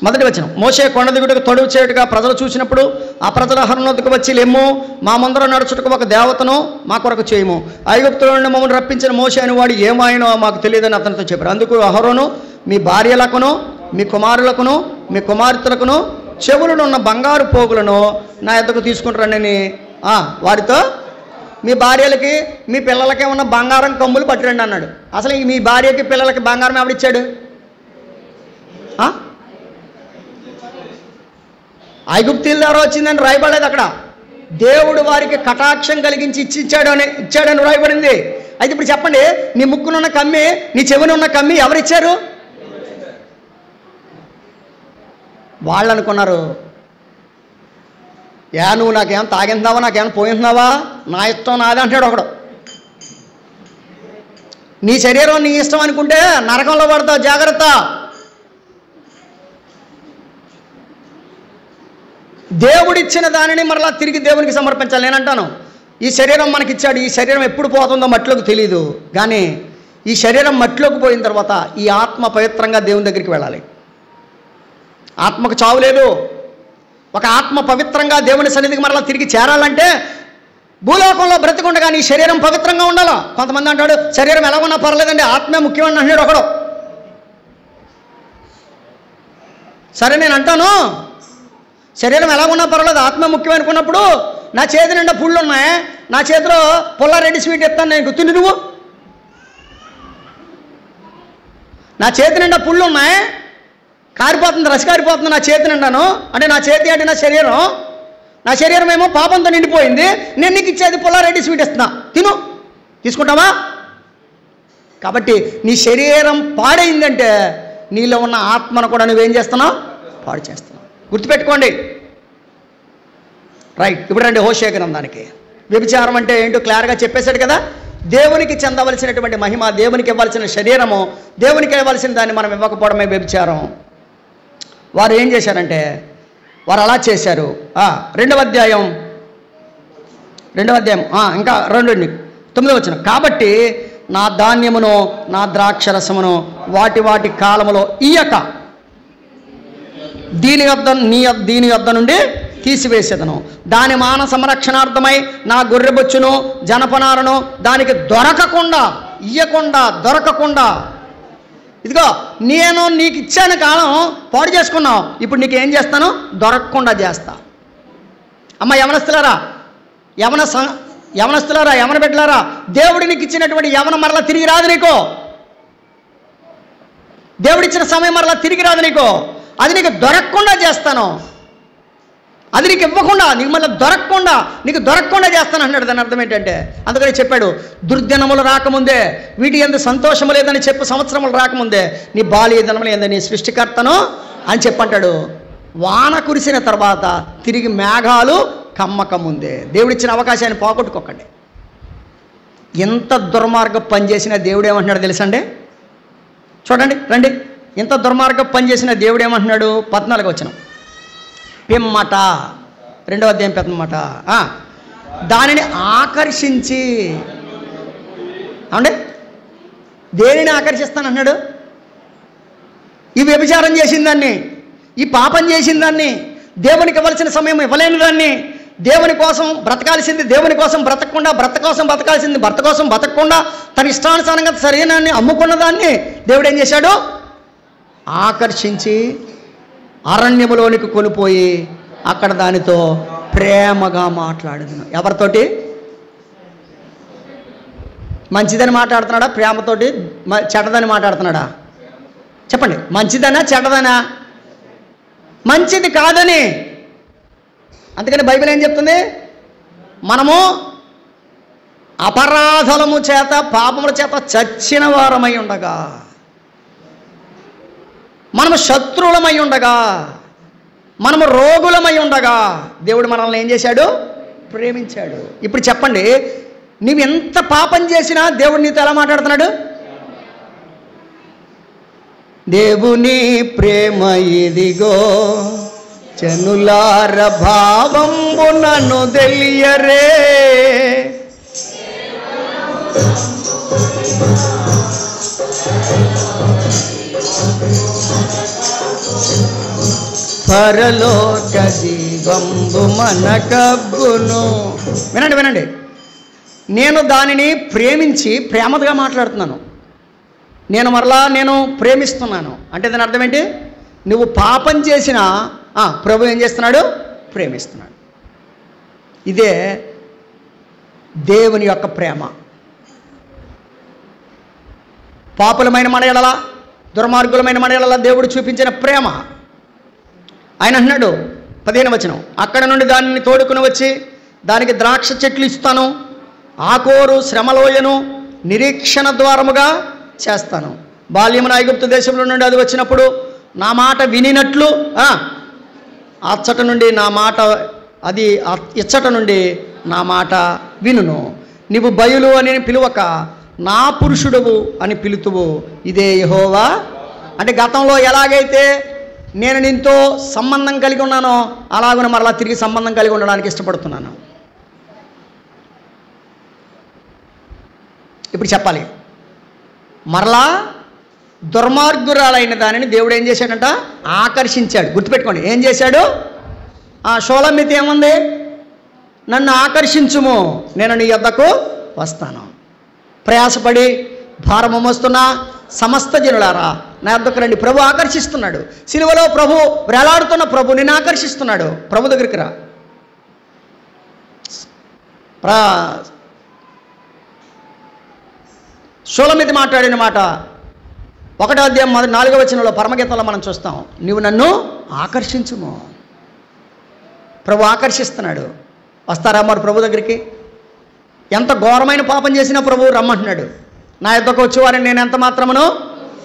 మొదటి వచనం. మోషే కొండ దిగుటకు తొడుగు చేయుటగా ప్రజలు చూసినప్పుడు ఆ ప్రజల అహరోను వద్దకు వచ్చి, లెమ్ము, మా ముందర నడుచుటకు ఒక దేవతను మా కొరకు చేయము. ఐగుప్తులో నుండి మమ్మల్ని రప్పించిన మోషే అనేవాడు ఏమాయనో మాకు తెలియదని అతనితో చెప్పారు. అందుకు అహరోను, మీ భార్యలకును మీ కుమారులకును మీ కుమార్తెలకును చెవులను బంగారు పోగులను నా యొద్దకు తీసుకుంటారని వారితో, మీ భార్యలకి మీ పిల్లలకి ఉన్న బంగారం కమ్ములు పట్టురండి అన్నాడు. అసలు మీ భార్యకి పిల్లలకి బంగారం ఎవడిచ్చాడు? ఐగుప్తీల ద్వారా వచ్చిందని రాయబడలేదు అక్కడ. దేవుడు వారికి కటాక్షం కలిగించి ఇచ్చాడని వ్రాయబడింది. అయితే ఇప్పుడు చెప్పండి, నీ ముక్కునున్న కమ్మి, నీ చెవినున్న కమ్మి ఎవరిచ్చారు? వాళ్ళు అనుకున్నారు, నువ్వు నాకేం తాగింటున్నావా, నాకేమైనా పోయింటున్నావా, నా ఇష్టం నాదే అంటాడు ఒకడు. నీ శరీరం నీ ఇష్టం అనుకుంటే నరకంలో పడతావు, జాగ్రత్త. దేవుడిచ్చిన దానిని మరలా తిరిగి దేవునికి సమర్పించాలి. నేనంటాను, ఈ శరీరం మనకిచ్చాడు, ఈ శరీరం ఎప్పుడు పోతుందో మట్టిలోకి తెలియదు, కానీ ఈ శరీరం మట్టిలోకి పోయిన తర్వాత ఈ ఆత్మ పవిత్రంగా దేవుని దగ్గరికి వెళ్ళాలి. ఆత్మకు చావు లేదు. ఒక ఆత్మ పవిత్రంగా దేవుని సన్నిధికి మరలా తిరిగి చేరాలంటే భూలోకంలో బ్రతికుండగా నీ శరీరం పవిత్రంగా ఉండాలా. కొంతమంది అంటాడు, శరీరం ఎలా ఉన్నా పర్లేదండి, ఆత్మే ముఖ్యమని అంటాడు ఒకడు. సరే, నేను అంటాను, శరీరం ఎలా ఉన్నా పర్వాలేదు, ఆత్మ ముఖ్యం అనుకున్నప్పుడు నా చేతి నిండా పుళ్ళు ఉన్నాయి, నా చేతిలో పుల్లారెడ్డి స్వీట్ ఇస్తాను, నేను గుర్తుండి నువ్వు. నా చేతి నిండా పుళ్ళు ఉన్నాయి, కారిపోతుంది, రసి కారిపోతుంది నా చేతి నిండాను అంటే నా చేతి అంటే నా శరీరం ఏమో పాపంతో నిండిపోయింది, నేను నీకు ఇచ్చేది పుల్లారెడ్డి స్వీట్ ఇస్తున్నా, తిను, తీసుకుంటావా? కాబట్టి నీ శరీరం పాడైందంటే నీలో ఉన్న ఆత్మను కూడా నువ్వేం చేస్తున్నావు? పాడు చేస్తున్నావు. గుర్తుపెట్టుకోండి. రైట్, ఇప్పుడు రండి హోషేయ గ్రంథానికి. వ్యభిచారం అంటే ఏంటో క్లియర్గా చెప్పేశాడు కదా. దేవునికి చెందవలసినటువంటి మహిమ, దేవునికి ఇవ్వాల్సిన శరీరము, దేవునికి ఇవ్వాల్సిన దాన్ని మనం ఇవ్వకపోవడమే వ్యభిచారం. వారు ఏం చేశారంటే వారు అలా చేశారు. రెండవ అధ్యాయం ఇంకా 2:9 వచ్చిన, కాబట్టి నా ధాన్యమును నా ద్రాక్షరసమును వాటి కాలములో ఇయ్యక దీని యొద్ద నుండి తీసివేసేదను. దాని మాన సంరక్షణార్థమై నా గొర్రెబొచ్చును జనపనారను దానికి దొరకకుండా ఇదిగో నేను నీకు ఇచ్చాను, కాలం పాడు చేసుకున్నావు, ఇప్పుడు నీకు ఏం చేస్తాను? దొరకకుండా చేస్తా. అమ్మ యవనస్తులారా, యవన బిడ్డలారా, దేవుడు నీకు ఇచ్చినటువంటి యవన మరలా తిరిగి రాదు నీకు. దేవుడిచ్చిన సమయం మరలా తిరిగి రాదు నీకు. అది నీకు దొరకకుండా చేస్తాను, అది నీకు ఇవ్వకుండా, నీకు మళ్ళీ నీకు దొరకకుండా చేస్తాను అన్నాడు. దాని అర్థం ఏంటంటే, అందుకని చెప్పాడు, దుర్దినములు రాకముందే, వీటి యందు సంతోషము లేదని చెప్పు, సంవత్సరములు రాకముందే నీ బాల్య దినములు ఏందని నీ సృష్టికర్తను అని చెప్పంటాడు. వాన కురిసిన తర్వాత తిరిగి మేఘాలు కమ్మకముందే. దేవుడిచ్చిన అవకాశాన్ని పోగొట్టుకోకండి. ఎంత దుర్మార్గం పనిచేసినా దేవుడు ఏమంటున్నాడు తెలుసండి? చూడండి, రండి. ఎంత దుర్మార్గం పనిచేసిన దేవుడు ఏమంటున్నాడు? 14వ వచనం, పిమ్మట 2వ అధ్యాయం పిమ్మట దానిని ఆకర్షించి, అవునండి, దేనిని ఆకర్షిస్తానన్నాడు? ఈ వ్యభిచారం చేసిన దాన్ని, ఈ పాపం చేసిన దాన్ని, దేవునికి ఇవ్వాల్సిన సమయం ఇవ్వలేని దాన్ని, దేవుని కోసం బ్రతకాల్సింది దేవుని కోసం బ్రతకకుండా, భర్త కోసం బతకాల్సింది భర్త కోసం బతకకుండా, తన ఇష్టానుసారంగా సరైనని అమ్ముకున్న దాన్ని దేవుడు ఏం చేశాడు? ఆకర్షించి అరణ్యములోనికి కొనిపోయి అక్కడ దానితో ప్రేమగా మాట్లాడుతున్నాడు. ఎవరితోటి? మంచిదని మాట్లాడుతున్నాడా? ప్రేమతోటి చెడ్డదని మాట్లాడుతున్నాడా? చెప్పండి, మంచిదనా చెడ్డదనా? మంచిది కాదని. అందుకని బైబిల్ ఏం చెప్తుంది? మనము అపరాధముల చేత పాపముల చేత చచ్చిన వారమై ఉండగా, మనము శత్రువులమై ఉండగా, మనము రోగులమై ఉండగా దేవుడు మనల్ని ఏం చేశాడు? ప్రేమించాడు. ఇప్పుడు చెప్పండి, నువ్వు ఎంత పాపం చేసినా దేవుడు నీతో ఎలా మాట్లాడుతున్నాడు? దేవుని ప్రేమ ఇదిగో జనులార భావంబు నన్ను తెలియరే, పరలోక జీవంబు మనకబ్బును. వినండి, నేను దానిని ప్రేమించి ప్రేమగా మాట్లాడుతున్నాను. నేను ప్రేమిస్తున్నాను అంటే దాని అర్థం ఏంటి? నువ్వు పాపం చేసినా ప్రభు ఏం చేస్తున్నాడు? ప్రేమిస్తున్నాడు. ఇదే దేవుని యొక్క ప్రేమ. పాపులమైన మన ఎడల, దుర్మార్గులమైన మన ఎడల దేవుడు చూపించిన ప్రేమ. ఆయన అంటున్నాడు 15వ వచనం, అక్కడ నుండి దానిని తోడుకుని వచ్చి దానికి ద్రాక్ష చెట్లు ఇస్తాను, ఆకోరు శ్రమలోయను నిరీక్షణ ద్వారముగా చేస్తాను. బాల్యమున ఐగుప్తు దేశంలో నుండి అది వచ్చినప్పుడు నా మాట వినినట్లు అచ్చట నుండి నా మాట అది ఇచ్చట నుండి నా మాట వినును. నీవు బయలు అని పిలువక నా పురుషుడవు అని పిలుతువు, ఇదే యెహోవా. అంటే గతంలో ఎలాగైతే నేను నీతో సంబంధం కలిగి ఉన్నానో అలాగనే మరలా తిరిగి సంబంధం కలిగి ఉండడానికి ఇష్టపడుతున్నాను. ఇప్పుడు చెప్పాలి, మరలా దుర్మార్గురాలైన దానిని దేవుడు ఏం చేశాడంట? ఆకర్షించాడు. గుర్తుపెట్టుకోండి, ఏం చేశాడు? షోలమ్మితి ఏముంది? నన్ను ఆకర్షించుము, నేను నీ యొద్దకు వస్తాను. ప్రయాసపడి భారము మోస్తున్న సమస్త జనులారా నా యొద్దకు రండి. ప్రభు ఆకర్షిస్తున్నాడు. సిలువలో ప్రభు వేలాడుతున్న ప్రభు నిన్ను ఆకర్షిస్తున్నాడు. ప్రభు దగ్గరికి రా. షోలమ్మితి మాట్లాడిన మాట 1వ అధ్యాయం 4వ వచనంలో పరమగీతంలో మనం చూస్తాం. నీవు నన్ను ఆకర్షించుము. ప్రభు ఆకర్షిస్తున్నాడు. వస్తారా మరి ప్రభు దగ్గరికి? ఎంత ఘోరమైన పాపం చేసినా ప్రభు రమ్మంటున్నాడు. నా యొద్దకు వచ్చేవారిని నేను ఎంత మాత్రమును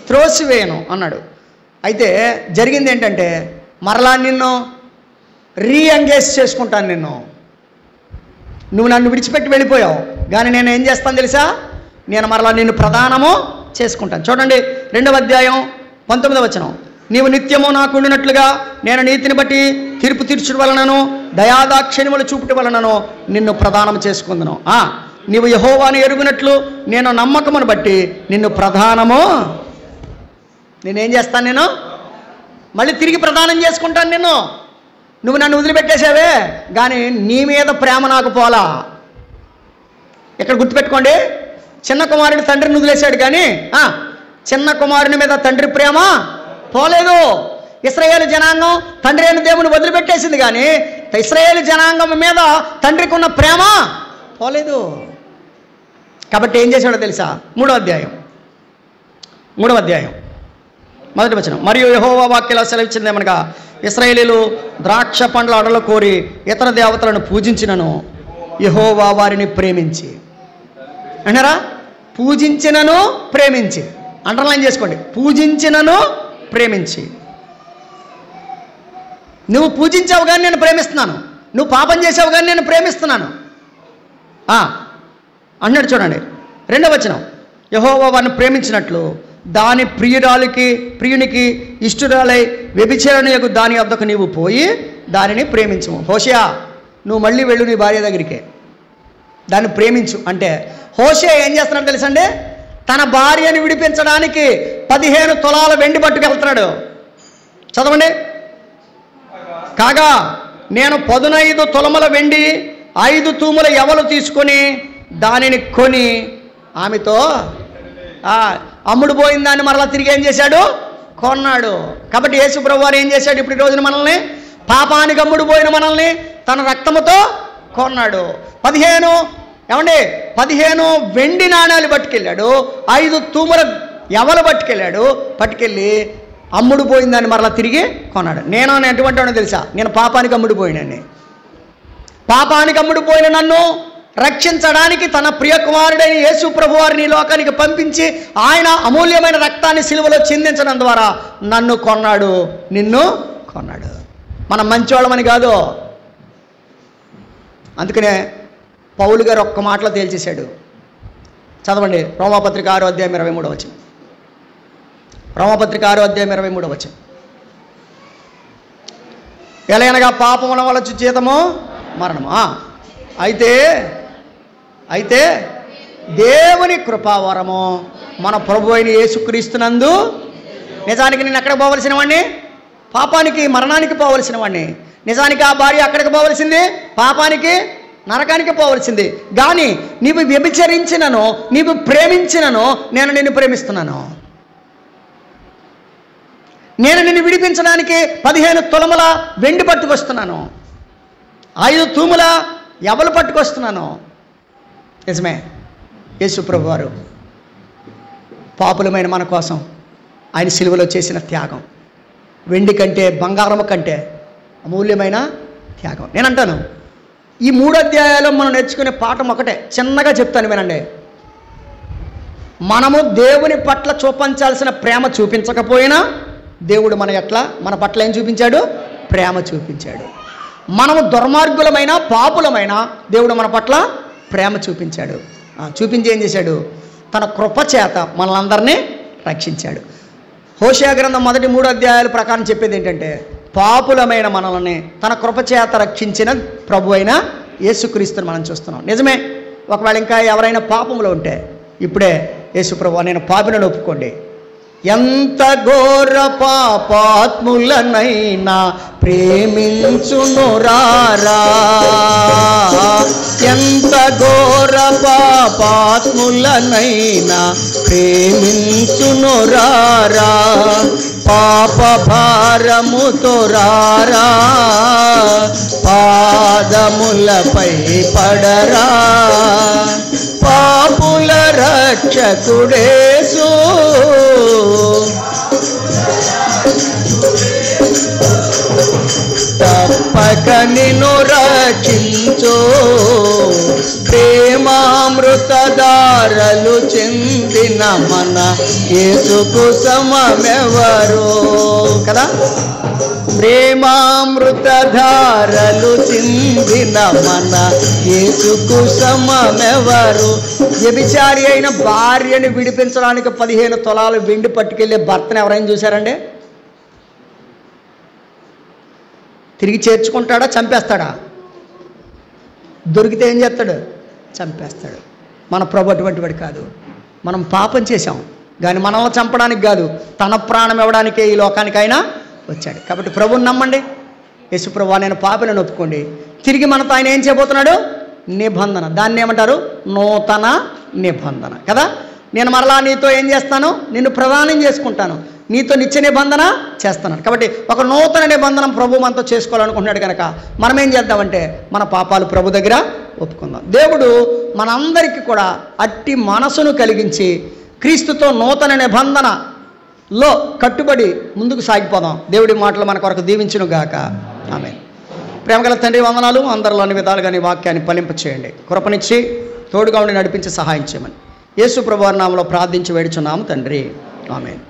త్రోసివేయను అన్నాడు. అయితే జరిగింది ఏంటంటే మరలా నిన్ను రీఎంగేజ్ చేసుకుంటాను. నువ్వు నన్ను విడిచిపెట్టి వెళ్ళిపోయావు, కానీ నేను ఏం చేస్తాను తెలుసా? నేను మరలా నిన్ను ప్రదానము చేసుకుంటాను. చూడండి 2వ అధ్యాయం 19వ వచనం. నీవు నిత్యము నాకుండినట్లుగా నేను నీతిని బట్టి తీర్పు తీర్చుట వలనను దయాదాక్షిణ్యములు చూపుట వలనను నిన్ను ప్రదానం చేసుకుందును. నీవు యెహోవాను ఎరుగునట్లు నేను నమ్మకమును బట్టి నిన్ను ప్రధానము నేనేం చేస్తాను? నేను మళ్ళీ తిరిగి ప్రదానం చేసుకుంటాను నిన్ను. నువ్వు నన్ను వదిలిపెట్టేసావే, కానీ నీ మీద ప్రేమ నాకు పోలా. ఇక్కడ గుర్తుపెట్టుకోండి, చిన్న కుమారుడు తండ్రిని వదిలేశాడు, కానీ చిన్న కుమారుని మీద తండ్రి ప్రేమ పోలేదు. ఇశ్రాయేలు జనాంగం తండ్రి అయిన దేవుని వదిలిపెట్టేసింది, కానీ ఇశ్రాయేలు జనాంగం మీద తండ్రికి ఉన్న ప్రేమ పోలేదు. కాబట్టి ఏం చేశాడో తెలుసా? 3వ అధ్యాయం 1వ వచనం. మరియు యెహోవా వాక్యలో సెలవిచ్చిందేమనగా, ఇశ్రాయేలీలు ద్రాక్ష పండ్ల అడలు కోరి ఇతర దేవతలను పూజించినను యెహోవా వారిని ప్రేమించి. అంటారా? పూజించినను ప్రేమించి. అండర్లైన్ చేసుకోండి, పూజించినను ప్రేమించి. నువ్వు పూజించావు కానీ నేను ప్రేమిస్తున్నాను, నువ్వు పాపం చేసావు కానీ నేను ప్రేమిస్తున్నాను అన్నాడు. చూడండి 2వ వచనం. యెహోవా వారిని ప్రేమించినట్లు దాని ప్రియునికి ఇష్టురాలై వ్యభిచారణకు దాని వద్దకు నీవు పోయి దానిని ప్రేమించు. హోషేయ, నువ్వు మళ్ళీ వెళ్ళు నీ భార్య దగ్గరికి, దాన్ని ప్రేమించు. అంటే హోషేయ ఏం చేస్తున్నాడు తెలుసండి? తన భార్యని విడిపించడానికి 15 తులాల వెండి పట్టుకెళ్తున్నాడు. చదవండి. కాగా నేను 15 తులముల వెండి 5 తూముల యవలు తీసుకొని దానిని కొని ఆమెతో అమ్ముడు పోయిన దాన్ని మరలా తిరిగి ఏం చేశాడు? కొన్నాడు. కాబట్టి యేసు ప్రభు వారు ఏం చేశాడు? ఇప్పుడు ఈ రోజున మనల్ని, పాపానికి అమ్ముడు పోయిన మనల్ని తన రక్తముతో కొన్నాడు. 15 వెండి నాణాలు పట్టుకెళ్ళాడు, 5 తూముల యవలు పట్టుకెళ్ళి అమ్ముడు పోయిన దాన్ని మరలా తిరిగి కొన్నాడు. నేను ఎటువంటి వాడినో తెలుసా? నేను పాపానికి అమ్ముడు పోయినాన్ని. పాపానికి అమ్ముడు పోయిన నన్ను రక్షించడానికి తన ప్రియ కుమారుడైన యేసు ప్రభు వారిని లోకానికి పంపించి ఆయన అమూల్యమైన రక్తాన్ని సిలువలో చిందించడం ద్వారా నన్ను కొన్నాడు, నిన్ను కొన్నాడు. మనం మంచివాళ్ళమని కాదు. అందుకనే పౌలు గారు ఒక్క మాటలో తేల్చేశాడు. చదవండి రోమాపత్రిక 6వ అధ్యాయం 23వ వచనం. రోమాపత్రిక 6వ అధ్యాయం 23వ వచనం. ఎలాగనగా పాపముల వల్ల వచ్చు జీతము మరణము. అయితే దేవుని కృపావరము మన ప్రభు అయిన యేసుక్రీస్తునందు. నిజానికి నేను ఎక్కడికి పోవలసిన వాడిని? పాపానికి మరణానికి పోవలసిన వాడిని. నిజానికి ఆ భార్య అక్కడికి పోవలసింది, పాపానికి నరకానికి పోవలసింది. కానీ నీవు వ్యభిచరించినను, నీవు ప్రేమించినను నేను నిన్ను ప్రేమిస్తున్నాను. నేను నిన్ను విడిపించడానికి 15 తులముల వెండి పట్టుకొస్తున్నాను, 5 తూముల యవలు పట్టుకొస్తున్నాను. నిజమే, యేసు ప్రభు వారు పాపులమైన మన కోసం ఆయన సిలువలో చేసిన త్యాగం వెండి కంటే బంగారము కంటే అమూల్యమైన త్యాగం. నేను అంటాను, ఈ 3 అధ్యాయాలు మనం నేర్చుకునే పాఠం ఒకటే, చిన్నగా చెప్తాను వినండి. మనము దేవుని పట్ల చూపించాల్సిన ప్రేమ చూపించకపోయినా దేవుడు మన పట్ల ఏం చూపించాడు? ప్రేమ చూపించాడు. మనము దుర్మార్గులమైన పాపులమైన దేవుడు మన పట్ల ప్రేమ చూపించాడు. చూపించి ఏం చేశాడు? తన కృప చేత మనలందరినీ రక్షించాడు. హోషేయ గ్రంథం మొదటి 3 అధ్యాయాల ప్రకారం చెప్పేది ఏంటంటే, పాపులమైన మనల్ని తన కృప చేత రక్షించిన ప్రభు అయిన యేసుక్రీస్తుని మనం చూస్తున్నాం. నిజమే, ఒకవేళ ఇంకా ఎవరైనా పాపంలో ఉంటే ఇప్పుడే యేసు ప్రభు నేను పాపిని ఒప్పుకోండి. ఎంత ఘోర పాపాత్ములనైనా ప్రేమించును రారా, ఎంత ఘోర పాపాత్ములనైనా ప్రేమించును రారా, పాప భారముతో రారా, పాదములపై పడరా, పాపుల రక్షకుడేసు తప్పక నిన్ను రక్షించు, ప్రేమామృతధారలు చెందిన మన యేసుకు సమమెవరు కదా. ప్రేమామృతధారలు చిందిన మన యేసుకు సమమెవరు. వ్యభిచారి అయిన భార్యని విడిపించడానికి 15 తులాలు వెండి పట్టుకెళ్ళే భర్తను ఎవరైనా చూశారండి? తిరిగి చేర్చుకుంటాడా? చంపేస్తాడా? దొరికితే ఏం చేస్తాడు? చంపేస్తాడు. మన ప్రభు అటువంటి వాడు కాదు. మనం పాపం చేశాం కానీ మనల్ని చంపడానికి కాదు, తన ప్రాణం ఇవ్వడానికే ఈ లోకానికైనా వచ్చాడు. కాబట్టి ప్రభువుని నమ్మండి. యేసు ప్రభువా నేను పాపిని ఒప్పుకోండి. తిరిగి మనతో ఆయన ఏం చేయబోతున్నాడు? నిబంధన. దాన్ని ఏమంటారు? నూతన నిబంధన కదా. నేను మరలా నీతో ఏం చేస్తాను? నిన్ను ప్రదానం చేసుకుంటాను, నీతో నిత్య నిబంధన చేస్తున్నాను. కాబట్టి ఒక నూతన నిబంధన ప్రభు మనతో చేసుకోవాలనుకుంటున్నాడు కనుక మనం ఏం చేద్దామంటే మన పాపాలు ప్రభు దగ్గర ఒప్పుకుందాం. దేవుడు మనందరికీ కూడా అట్టి మనసును కలిగించి క్రీస్తుతో నూతన నిబంధనలో కట్టుబడి ముందుకు సాగిపోదాం. దేవుడి మాటలు మన కొరకు దీవించును గాక. ఆమేన్. ప్రేమగల తండ్రి వందనాలు. అందరిలోని విధాలుగా నీ వాక్యాన్ని ఫలింప చేయండి, కృపనిచ్చి తోడుగా ఉండి నడిపించి సహాయం చేయమని యేసు ప్రభువారి నామములో ప్రార్థించి వేడుచున్నాము తండ్రి. ఆమేన్.